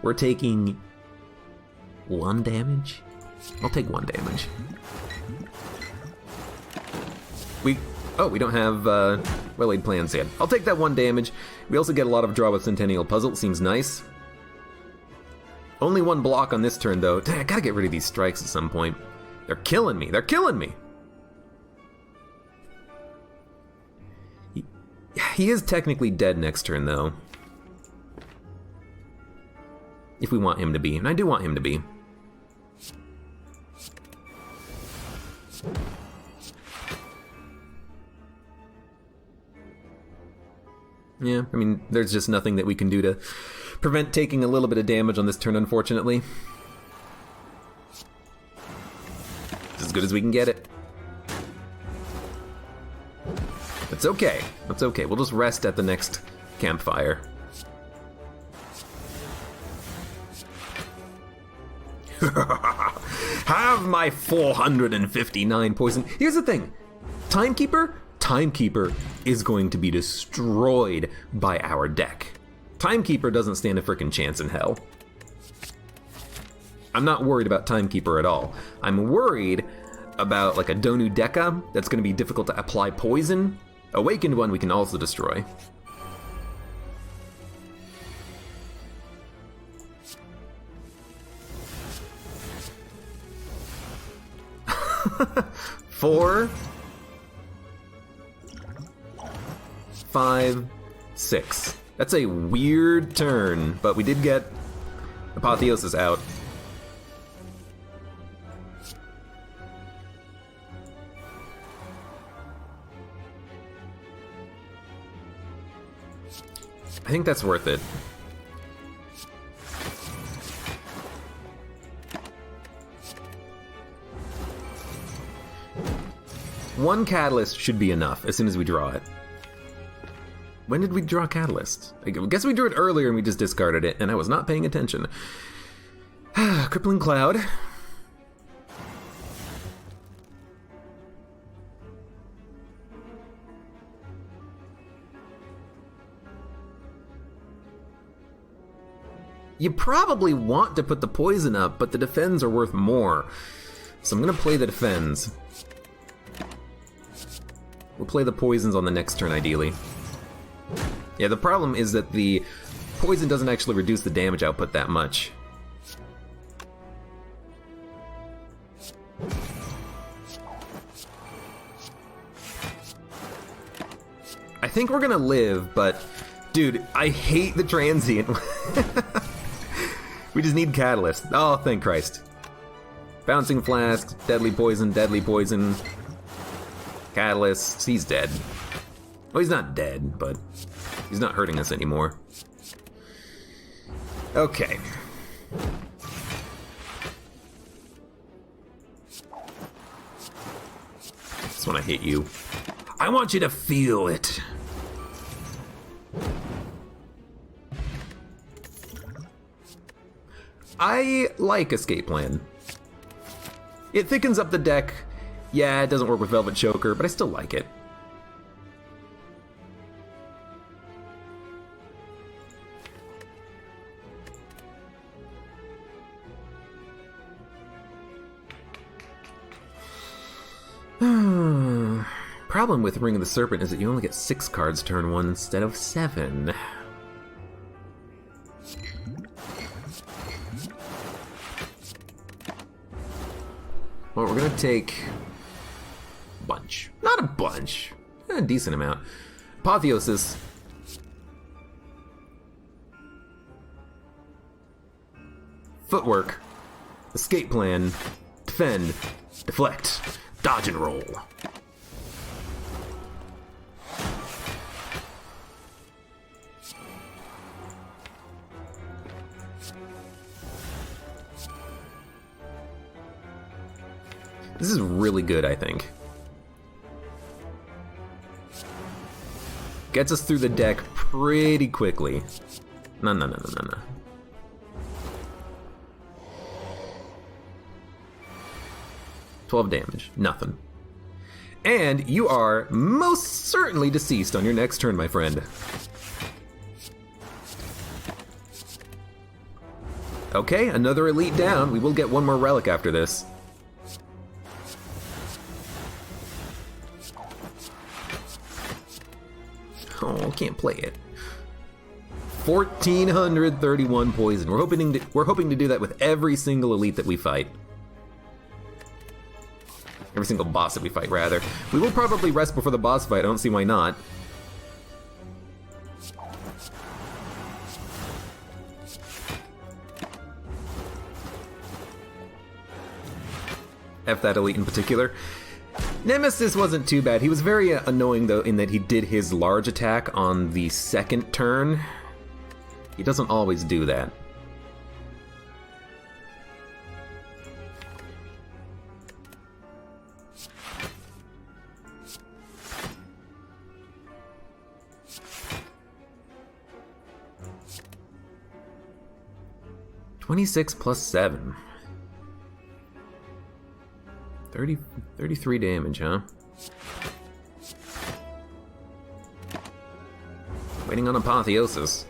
We're taking 1 damage. I'll take 1 damage. We don't have well-laid plans yet. I'll take that 1 damage. We also get a lot of draw with Centennial Puzzle. Seems nice. Only 1 block on this turn, though. Dang, I gotta get rid of these strikes at some point. They're killing me. They're killing me. He is technically dead next turn, though. If we want him to be. And I do want him to be. Yeah, I mean, there's just nothing that we can do to prevent taking a little bit of damage on this turn, unfortunately. It's as good as we can get it. It's okay. It's okay. We'll just rest at the next campfire. Have my 459 poison. Here's the thing. Timekeeper is going to be destroyed by our deck. Timekeeper doesn't stand a frickin' chance in hell. I'm not worried about Timekeeper at all. I'm worried about like a Donu Deka that's going to be difficult to apply poison. Awakened one we can also destroy. Four, 5, 6. That's a weird turn, but we did get Apotheosis out. I think that's worth it. One Catalyst should be enough as soon as we draw it. When did we draw Catalyst? I guess we drew it earlier and we just discarded it, and I was not paying attention. Crippling Cloud. You probably want to put the poison up, but the defends are worth more. So I'm going to play the defends. We'll play the poisons on the next turn, ideally. Yeah, the problem is that the poison doesn't actually reduce the damage output that much. I think we're gonna live, but... Dude, I hate the transient. We just need Catalyst. Oh, thank Christ. Bouncing Flask, Deadly Poison, Catalyst, he's dead. Well, he's not dead, but he's not hurting us anymore. Okay. That's when I hit you. I want you to feel it. I like Escape Plan. It thickens up the deck. Yeah, it doesn't work with Velvet Choker, but I still like it. Problem with Ring of the Serpent is that you only get 6 cards turn 1 instead of 7. Well, we're gonna take a bunch. Not a bunch. A decent amount. Apotheosis. Footwork. Escape Plan. Defend. Deflect. Dodge and roll. This is really good, I think. Gets us through the deck pretty quickly. No. 12 damage. Nothing. And you are most certainly deceased on your next turn, my friend. Okay, another elite down. We will get one more relic after this. Oh, can't play it. 1,431 poison. We're hoping to do that with every single elite that we fight. Every single boss that we fight, rather. We will probably rest before the boss fight. I don't see why not. F that elite in particular. Nemesis wasn't too bad. He was very annoying, though, in that he did his large attack on the second turn. He doesn't always do that. (26 plus 7). 33 damage, huh? Waiting on Apotheosis.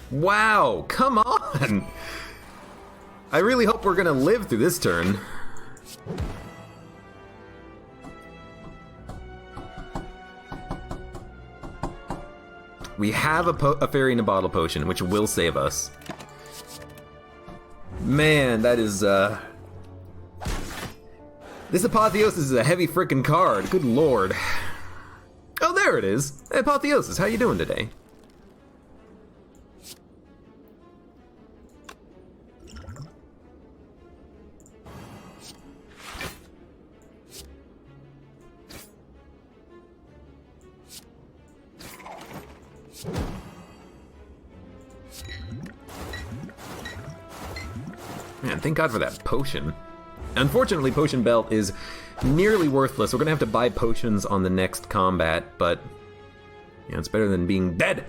Wow, come on! I really hope we're gonna live through this turn. We have a fairy in a bottle potion, which will save us. Man, that is, This Apotheosis is a heavy frickin' card, good lord. Oh, there it is! Hey, Apotheosis, how you doing today? Man, thank God for that potion. Unfortunately, Potion Belt is nearly worthless. We're gonna have to buy potions on the next combat, but yeah, it's better than being dead.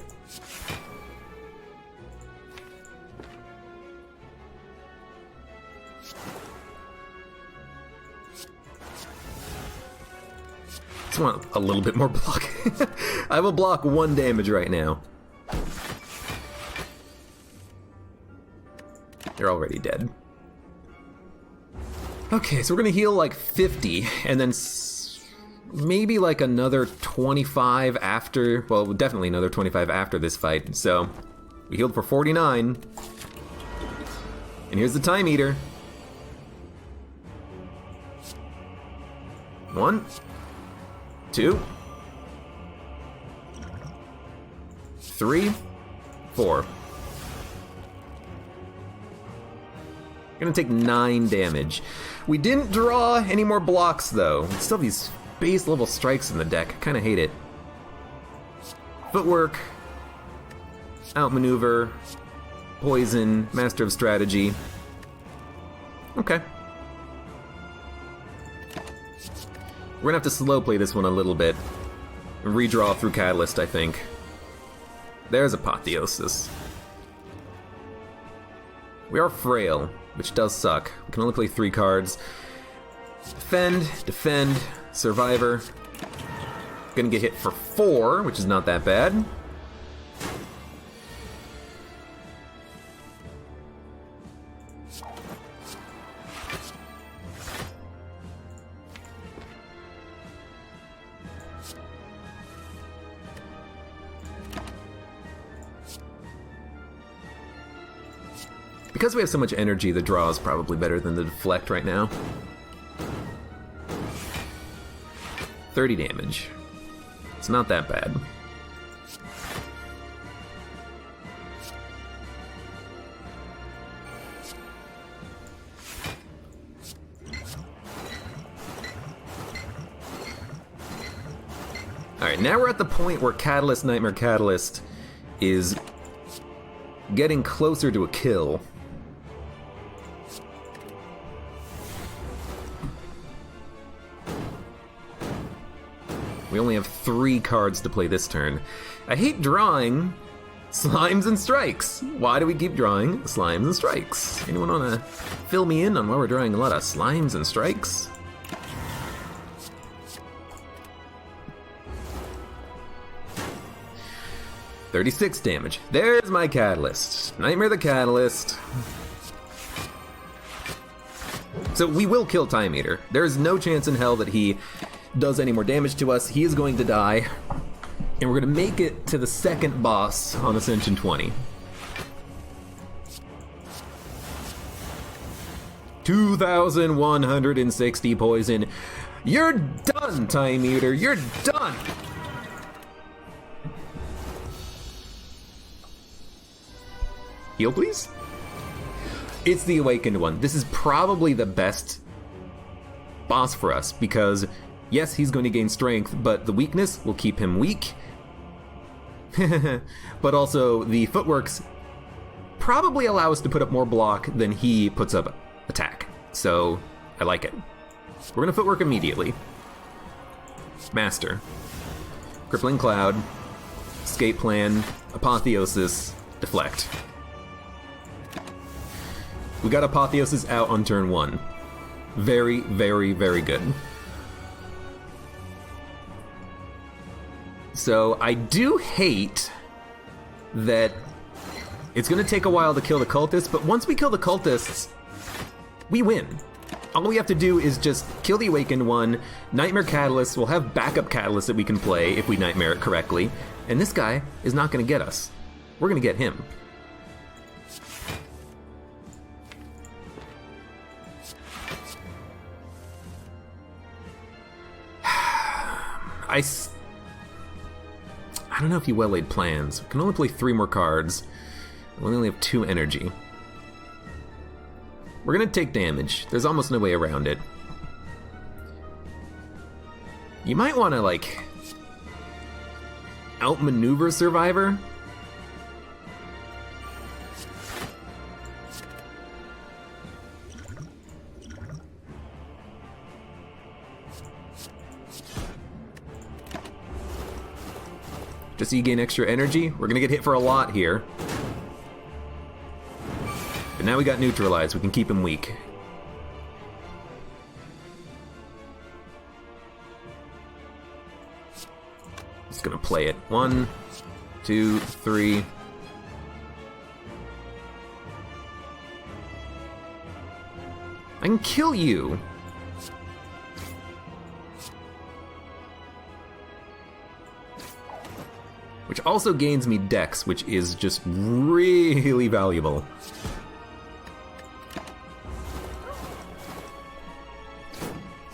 Just want a little bit more block. I will block 1 damage right now. They're already dead. Okay, so we're gonna heal like 50, and then maybe like another 25 after, well, definitely another 25 after this fight. So, we healed for 49. And here's the Time Eater. 1, 2, 3, 4. Gonna take 9 damage. We didn't draw any more blocks, though. Still have these base level strikes in the deck. I kinda hate it. Footwork, outmaneuver, poison, master of strategy. Okay. We're gonna have to slow play this one a little bit. Redraw through Catalyst, I think. There's Apotheosis. We are frail, which does suck. We can only play 3 cards. Defend, Survivor. Gonna get hit for 4, which is not that bad. Because we have so much energy, the draw is probably better than the deflect right now. 30 damage. It's not that bad. Alright, now we're at the point where Catalyst, Nightmare Catalyst is getting closer to a kill. We only have 3 cards to play this turn. I hate drawing slimes and strikes. Why do we keep drawing slimes and strikes? Anyone want to fill me in on why we're drawing a lot of slimes and strikes? $36 damage. There's my Catalyst. Nightmare the Catalyst. So we will kill Time Eater. There is no chance in hell that he does any more damage to us. He is going to die. And we're going to make it to the second boss on Ascension 20. 2,160 poison. You're done, Time Eater. You're done. Heal, please. It's the Awakened one. This is probably the best boss for us because, yes, he's going to gain strength, but the weakness will keep him weak. But also, the footworks probably allow us to put up more block than he puts up attack. So, I like it. We're going to footwork immediately. Master. Crippling Cloud. Escape Plan. Apotheosis. Deflect. We got Apotheosis out on turn 1. Very, very, very good. So I do hate that it's going to take a while to kill the cultists, but once we kill the cultists, we win. All we have to do is just kill the Awakened one, Nightmare Catalyst, we'll have backup Catalyst that we can play if we Nightmare it correctly, and this guy is not going to get us. We're going to get him. I don't know if he well-laid plans. We can only play 3 more cards. We only have 2 energy. We're gonna take damage. There's almost no way around it. You might want to, like, outmaneuver Survivor. Just so you gain extra energy. We're gonna get hit for a lot here. But now we got neutralized, we can keep him weak. Just gonna play it. 1, 2, 3. I can kill you. Which also gains me Dex, which is just really valuable.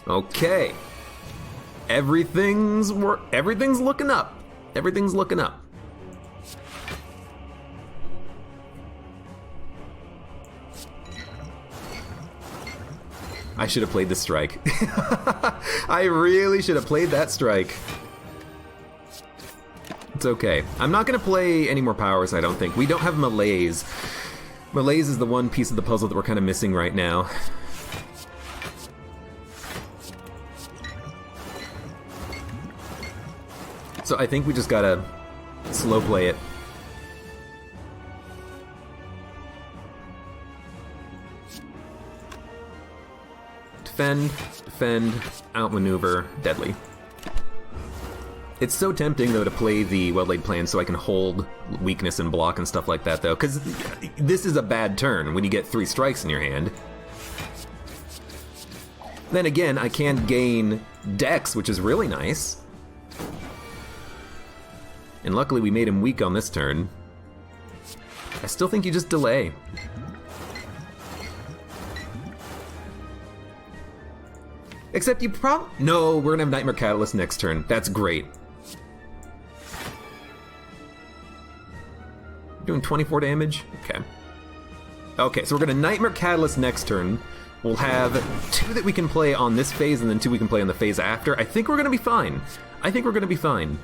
Okay. Everything's looking up. Everything's looking up. I should have played the strike. I really should have played that strike. It's okay. I'm not going to play any more powers, I don't think. We don't have Malaise. Malaise is the one piece of the puzzle that we're kind of missing right now. So I think we just gotta slow play it. Defend, defend, outmaneuver, deadly. It's so tempting, though, to play the well-laid plan so I can hold weakness and block and stuff like that, though, because this is a bad turn when you get 3 strikes in your hand. Then again, I can gain Dex, which is really nice. And luckily we made him weak on this turn. I still think you just delay. Except you No, we're gonna have Nightmare Catalyst next turn. That's great. Doing 24 damage? Okay. Okay, so we're gonna Nightmare Catalyst next turn. We'll have 2 that we can play on this phase and then 2 we can play on the phase after. I think we're gonna be fine. I think we're gonna be fine.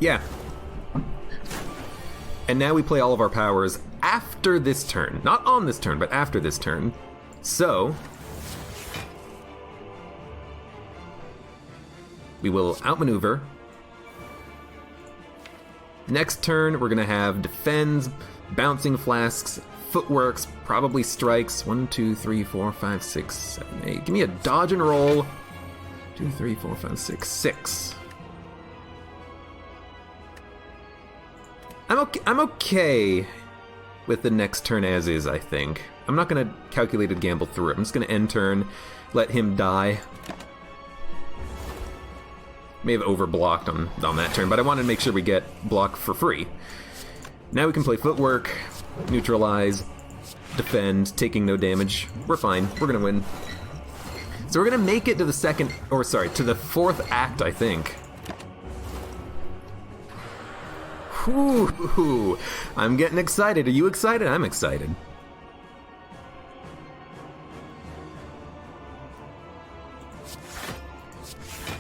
Yeah. And now we play all of our powers after this turn. Not on this turn, but after this turn. So we will outmaneuver. Next turn, we're gonna have defends, bouncing flasks, footworks, probably strikes. 1, 2, 3, 4, 5, 6, 7, 8. Give me a dodge and roll. 2, 3, 4, 5, 6, 6. I'm okay with the next turn as is, I think. I'm not gonna calculated gamble through it. I'm just gonna end turn, let him die. May have overblocked on that turn, but I wanted to make sure we get block for free. Now we can play footwork, neutralize, defend, taking no damage. We're fine. We're gonna win. So we're gonna make it to the to the fourth act, I think. Whew, I'm getting excited. Are you excited? I'm excited.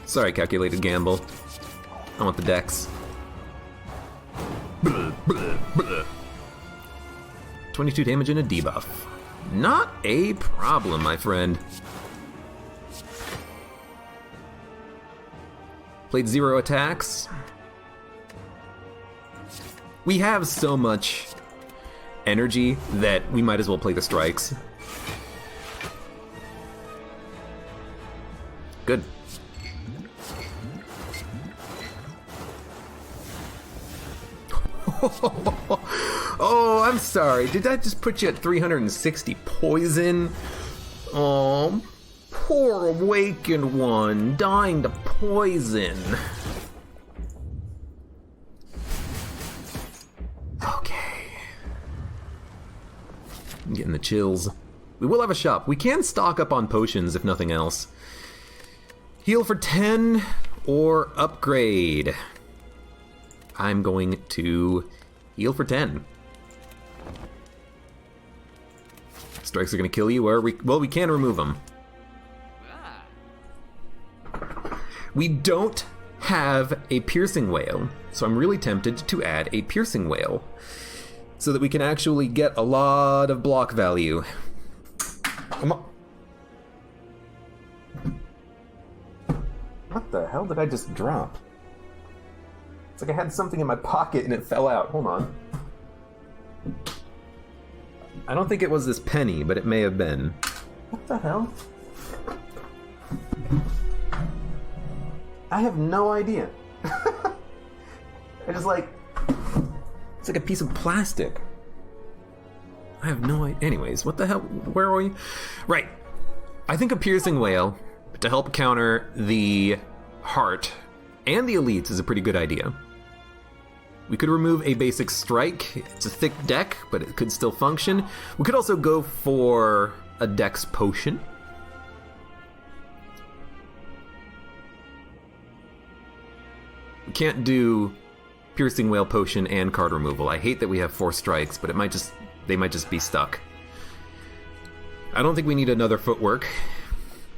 Sorry, calculated gamble. I want the dex. 22 damage and a debuff. Not a problem, my friend. Played 0 attacks. We have so much energy that we might as well play the strikes. Good. Oh, I'm sorry. Did I just put you at 360 poison? Oh, poor awakened one, dying to poison. Okay. I'm getting the chills. We will have a shop. We can stock up on potions, if nothing else. Heal for 10 or upgrade. I'm going to heal for 10. Strikes are going to kill you, or we can remove them. We don't have a piercing wail, so I'm really tempted to add a piercing wail so that we can actually get a lot of block value. What the hell did I just drop? It's like I had something in my pocket and it fell out. Hold on. I don't think it was this penny, but it may have been. What the hell? I have no idea. It's like a piece of plastic. I have no idea. Anyways, what the hell? Where are we? Right. I think a piercing wail to help counter the heart and the elites is a pretty good idea. We could remove a basic strike. It's a thick deck, but it could still function. We could also go for a dex potion. We can't do piercing wail potion and card removal. I hate that we have 4 strikes, but they might just be stuck. I don't think we need another footwork.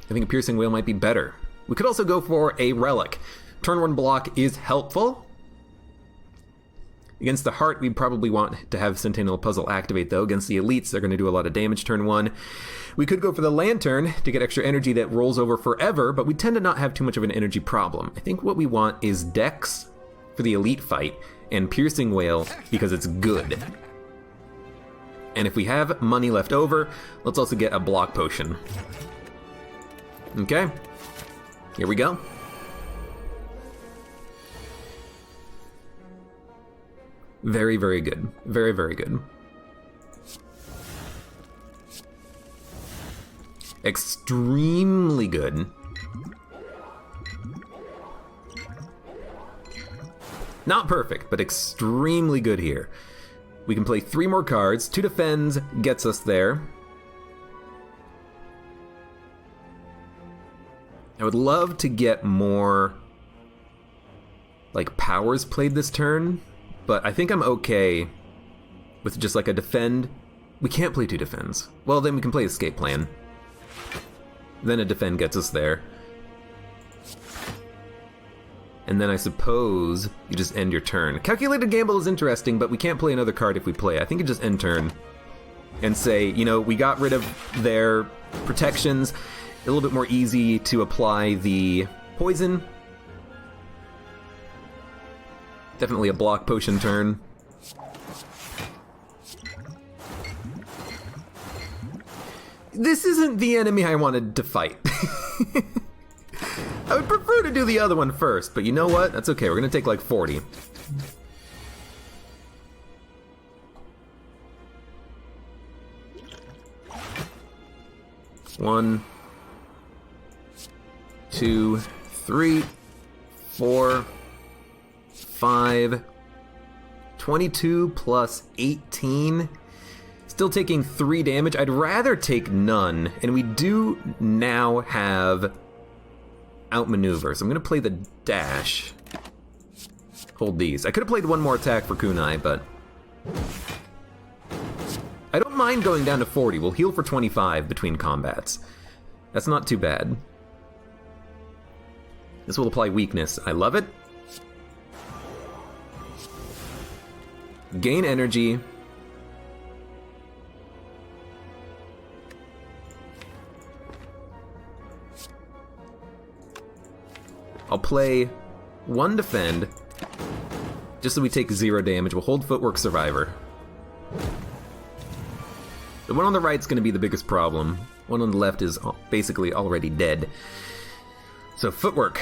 I think a piercing wail might be better. We could also go for a relic. Turn 1 block is helpful. Against the heart, we probably want to have Centennial Puzzle activate, though. Against the elites, they're going to do a lot of damage turn 1. We could go for the lantern to get extra energy that rolls over forever, but we tend to not have too much of an energy problem. I think what we want is dex for the elite fight and piercing wail because it's good. And if we have money left over, let's also get a block potion. Okay, here we go. Very, very good. Very, very good. Extremely good. Not perfect, but extremely good here. We can play 3 more cards. 2 defends gets us there. I would love to get more like powers played this turn, but I think I'm okay with just like a defend. We can't play 2 defends. Well, then we can play escape plan. Then a defend gets us there. and then I suppose you just end your turn. Calculated Gamble is interesting, but we can't play another card if we play. I think you just end turn and say, you know, we got rid of their protections. A little bit more easy to apply the poison. Definitely a block potion turn. This isn't the enemy I wanted to fight. I would prefer to do the other one first, but you know what? That's okay, we're gonna take like 40. One, 2, 3, 4, 5, 22 plus 18. Still taking 3 damage. I'd rather take none, and we do now have outmaneuver, so I'm gonna play the dash. Hold these. I could have played one more attack for kunai, but I don't mind going down to 40. We'll heal for 25 between combats. That's not too bad. This will apply weakness. I love it. Gain energy. I'll play 1 defend, just so we take 0 damage. We'll hold Footwork Survivor. The one on the right's going to be the biggest problem. One on the left is basically already dead. So Footwork.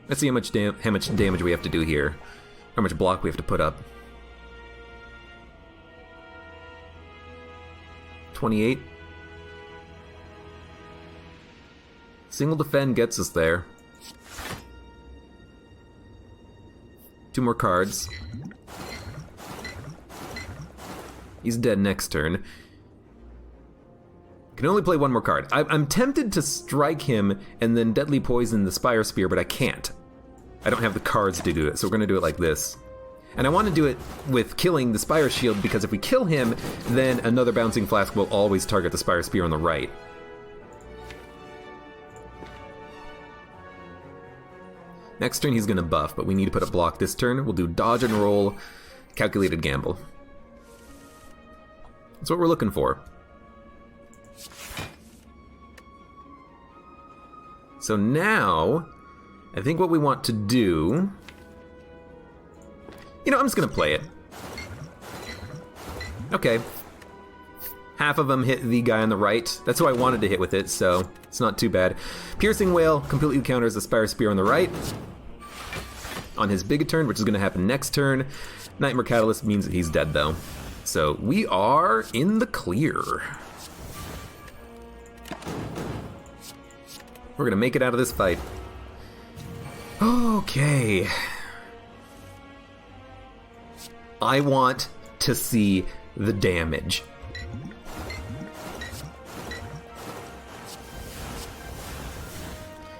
Let's see how much damage we have to do here. How much block we have to put up. 28. Single defend gets us there. 2 more cards. He's dead next turn. Can only play 1 more card. I'm tempted to strike him and then deadly poison the Spire Spear, but I can't. I don't have the cards to do it, so we're gonna do it like this. And I want to do it with killing the Spire Shield, because if we kill him, then another Bouncing Flask will always target the Spire Spear on the right. Next turn he's going to buff, but we need to put a block this turn. We'll do dodge and roll, calculated gamble. That's what we're looking for. So now, I think what we want to do... You know, I'm just gonna play it. Okay. Half of them hit the guy on the right. That's who I wanted to hit with it, so it's not too bad. Piercing Wail completely counters the Spire Spear on the right. On his big turn, which is gonna happen next turn. Nightmare Catalyst means that he's dead, though. So we are in the clear. We're gonna make it out of this fight. Okay. I want to see the damage.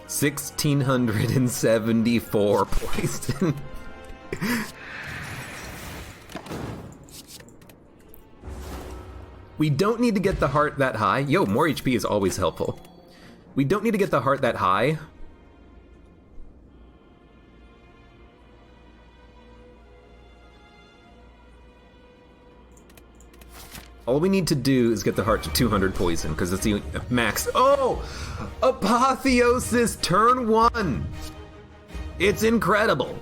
$1,674 poison. We don't need to get the heart that high. Yo, more HP is always helpful. We don't need to get the heart that high. All we need to do is get the heart to 200 poison, because it's the max. Oh! Apotheosis turn 1! It's incredible!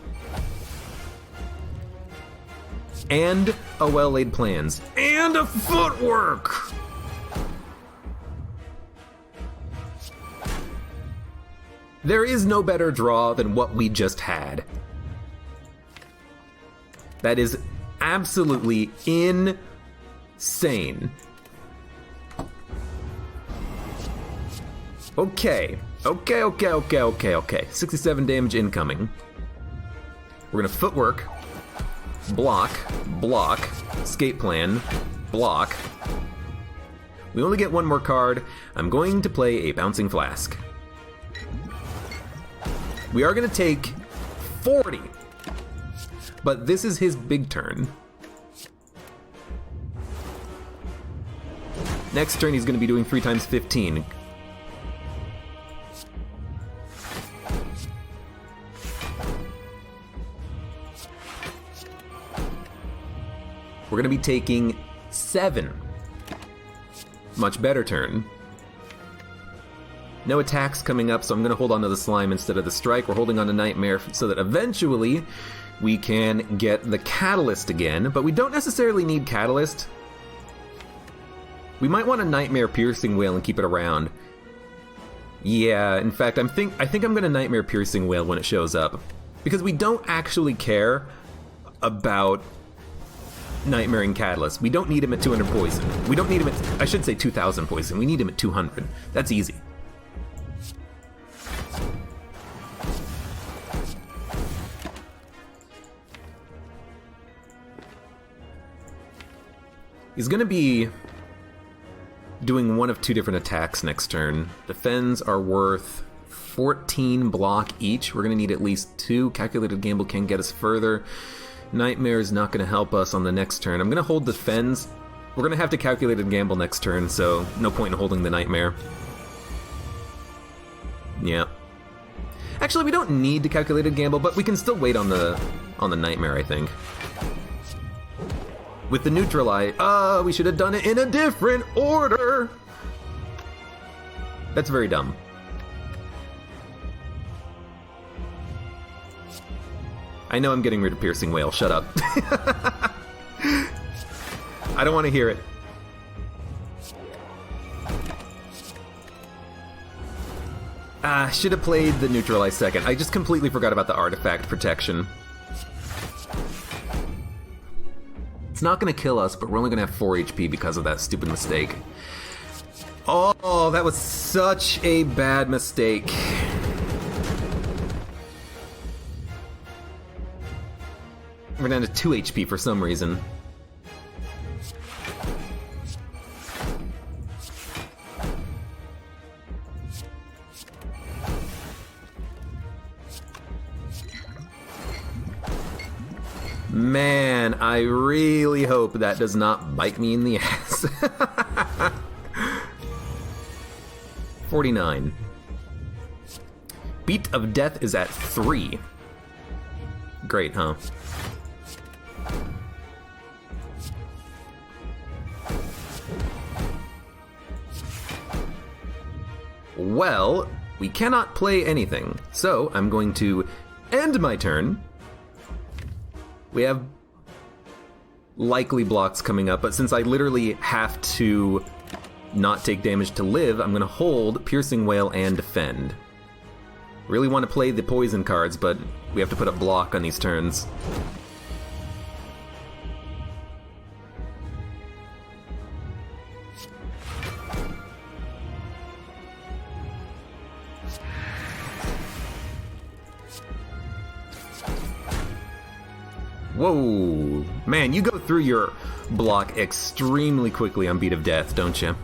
And a well-laid plans. And a footwork! There is no better draw than what we just had. That is absolutely insane. Okay. 67 damage incoming. We're gonna footwork, block, escape plan, block. We only get 1 more card. I'm going to play a Bouncing Flask. We are gonna take 40, but this is his big turn. Next turn he's going to be doing 3 times 15. We're going to be taking 7. Much better turn. No attacks coming up, so I'm going to hold on to the slime instead of the strike. We're holding on to Nightmare so that eventually we can get the Catalyst again, but we don't necessarily need Catalyst. We might want a Nightmare Piercing Wail and keep it around. Yeah, in fact, I think I'm going to Nightmare Piercing Wail when it shows up, because we don't actually care about Nightmare and Catalyst. We don't need him at 200 poison. We don't need him at, I should say 2,000 poison. We need him at 200. That's easy. He's going to be doing one of 2 different attacks next turn. Defends are worth 14 block each. We're going to need at least 2. Calculated Gamble can get us further. Nightmare is not going to help us on the next turn. I'm going to hold Defends. We're going to have to Calculated Gamble next turn, so no point in holding the Nightmare. Yeah. Actually, we don't need to Calculated Gamble, but we can still wait on the Nightmare, I think. With the Neutralize, we should have done it in a different order! That's very dumb. I know I'm getting rid of Piercing Wail, shut up. I don't want to hear it. Should have played the Neutralize second. I just completely forgot about the Artifact Protection. It's not going to kill us, but we're only going to have 4 HP because of that stupid mistake. Oh, that was such a bad mistake. We're down to 2 HP for some reason. Man, I really hope that does not bite me in the ass. 49. Beat of Death is at 3. Great, huh? Well, we cannot play anything, so I'm going to end my turn. We have likely blocks coming up, but since I literally have to not take damage to live, I'm going to hold Piercing Wail and Defend. Really want to play the poison cards, but we have to put up block on these turns. Whoa, man, you go through your block extremely quickly on Beat of Death, don't you?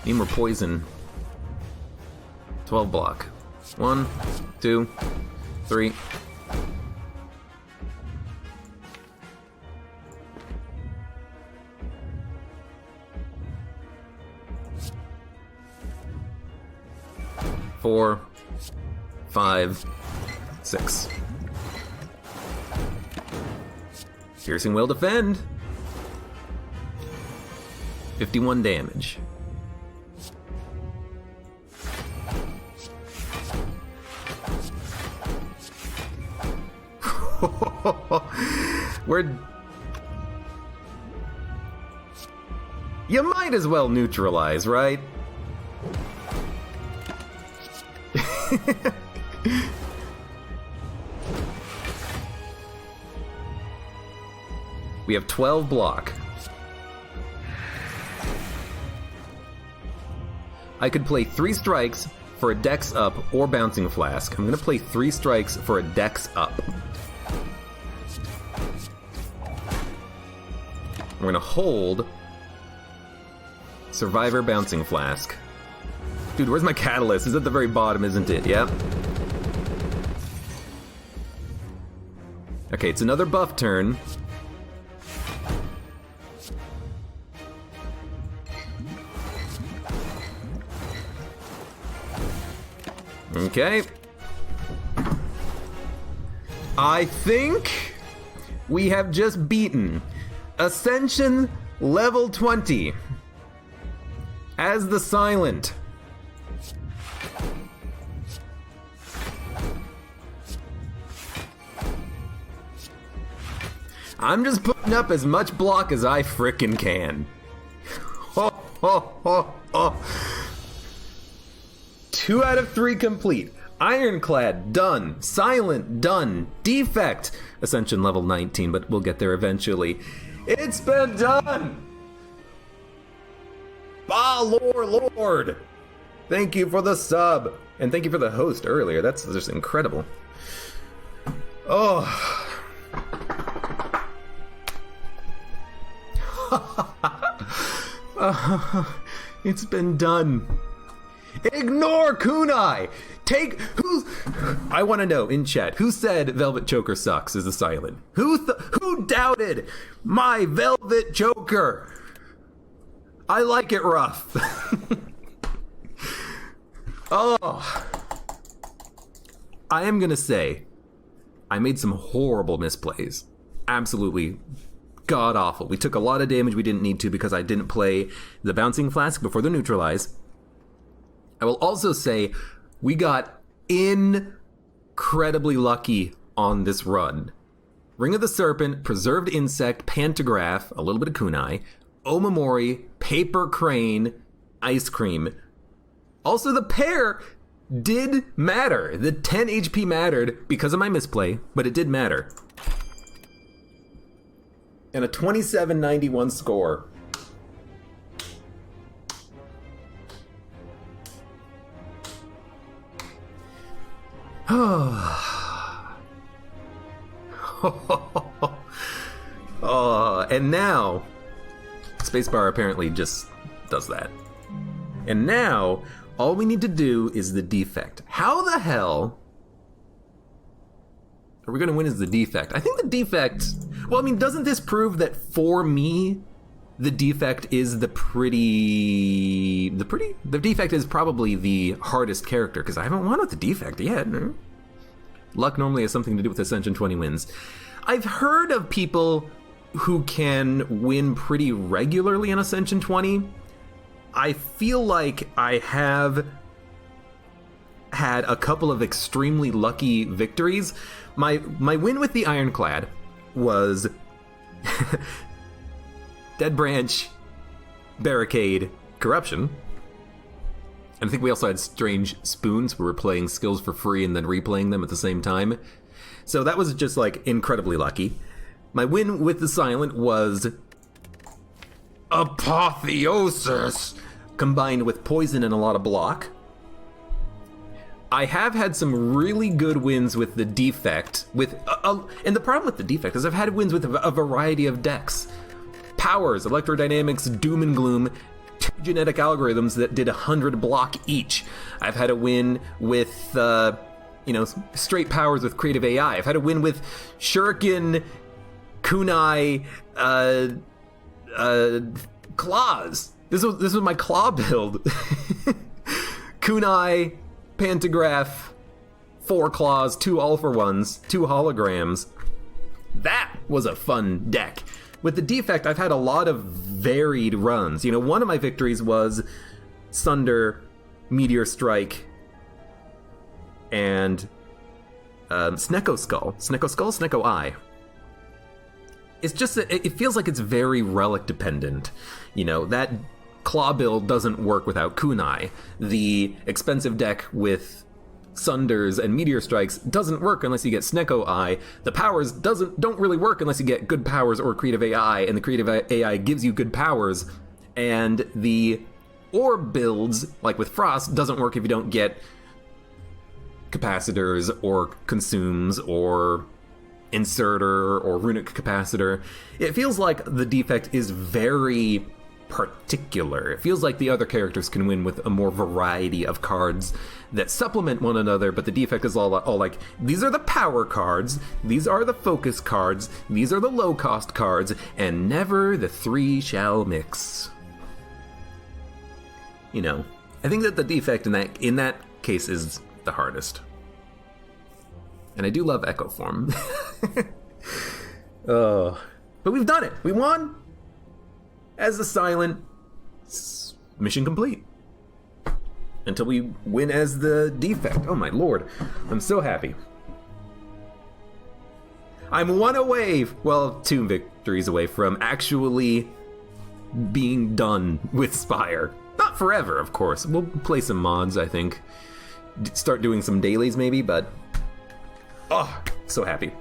Need more poison. 12 block. 1, 2, 3. Four, 5, 6. Piercing Wail Defend. 51 damage. We're... You might as well neutralize, right? We have 12 block. I could play 3 strikes for a Dex up or Bouncing Flask. I'm gonna play 3 strikes for a Dex up. We're gonna hold Survivor Bouncing Flask. Dude, where's my Catalyst? It's at the very bottom, isn't it? Yep. Okay, it's another buff turn. Okay. I think we have just beaten Ascension level 20 as the Silent. I'm just putting up as much block as I frickin' can. Ho, ho, ho, ho. 2 out of 3 complete. Ironclad, done. Silent, done. Defect, Ascension level 19, but we'll get there eventually. It's been done! Lord! Thank you for the sub. And thank you for the host earlier. That's just incredible. Oh. It's been done. Ignore kunai. I want to know in chat who said Velvet Choker sucks as a Silent. Who doubted my Velvet Choker? I like it rough. Oh, I am gonna say I made some horrible misplays. Absolutely god awful. We took a lot of damage we didn't need to because I didn't play the Bouncing Flask before the Neutralize. I will also say we got incredibly lucky on this run. Ring of the Serpent, Preserved Insect, Pantograph, a little bit of kunai, Omamori, Paper Crane, Ice Cream. Also, the pair did matter. The 10 HP mattered because of my misplay, but it did matter. And a 2791 score. And now, Spacebar apparently just does that. And now, all we need to do is the defect. How the hell are we going to win as the defect? I think the defect... Well, I mean, doesn't this prove that for me, the defect is the defect is probably the hardest character, because I haven't won with the defect yet. Luck normally has something to do with Ascension 20 wins. I've heard of people who can win pretty regularly in Ascension 20. I feel like I have had a couple of extremely lucky victories. My win with the Ironclad was Dead Branch, Barricade, Corruption. And I think we also had Strange Spoons, where we're playing skills for free and then replaying them at the same time. So that was just like incredibly lucky. My win with the Silent was Apotheosis, combined with Poison and a lot of block. I have had some really good wins with the defect, and the problem with the defect is I've had wins with a variety of decks. Powers, Electrodynamics, Doom and Gloom, 2 genetic algorithms that did 100 block each. I've had a win with, straight powers with Creative AI. I've had a win with Shuriken, Kunai, Claws. This was my Claw build. Kunai, Pantograph, 4 Claws, 2 All-for-Ones, 2 Holograms. That was a fun deck. With the defect, I've had a lot of varied runs. One of my victories was Sunder, Meteor Strike, and Snecko Skull. Snecko Skull, Snecko Eye. It's just that it feels like it's very relic dependent. That Claw build doesn't work without kunai. The expensive deck with Sunders and Meteor Strikes doesn't work unless you get Snecko Eye. The powers don't really work unless you get good powers or Creative AI, and the Creative AI gives you good powers. And the orb builds, like with Frost, doesn't work if you don't get capacitors or consumes or inserter or runic capacitor. It feels like the defect is very particular. It feels like the other characters can win with a more variety of cards that supplement one another, but the defect is all like, these are the power cards, these are the focus cards, these are the low cost cards, and never the three shall mix. You know, I think that the defect in that case is the hardest. And I do love Echo Form. Oh, but we've done it. We won as the silent. Mission complete. Until we win as the defect. Oh my lord. I'm so happy. I'm one away, well, 2 victories away from actually being done with Spire. Not forever, of course. We'll play some mods, I think. Start doing some dailies maybe, but... oh, so happy.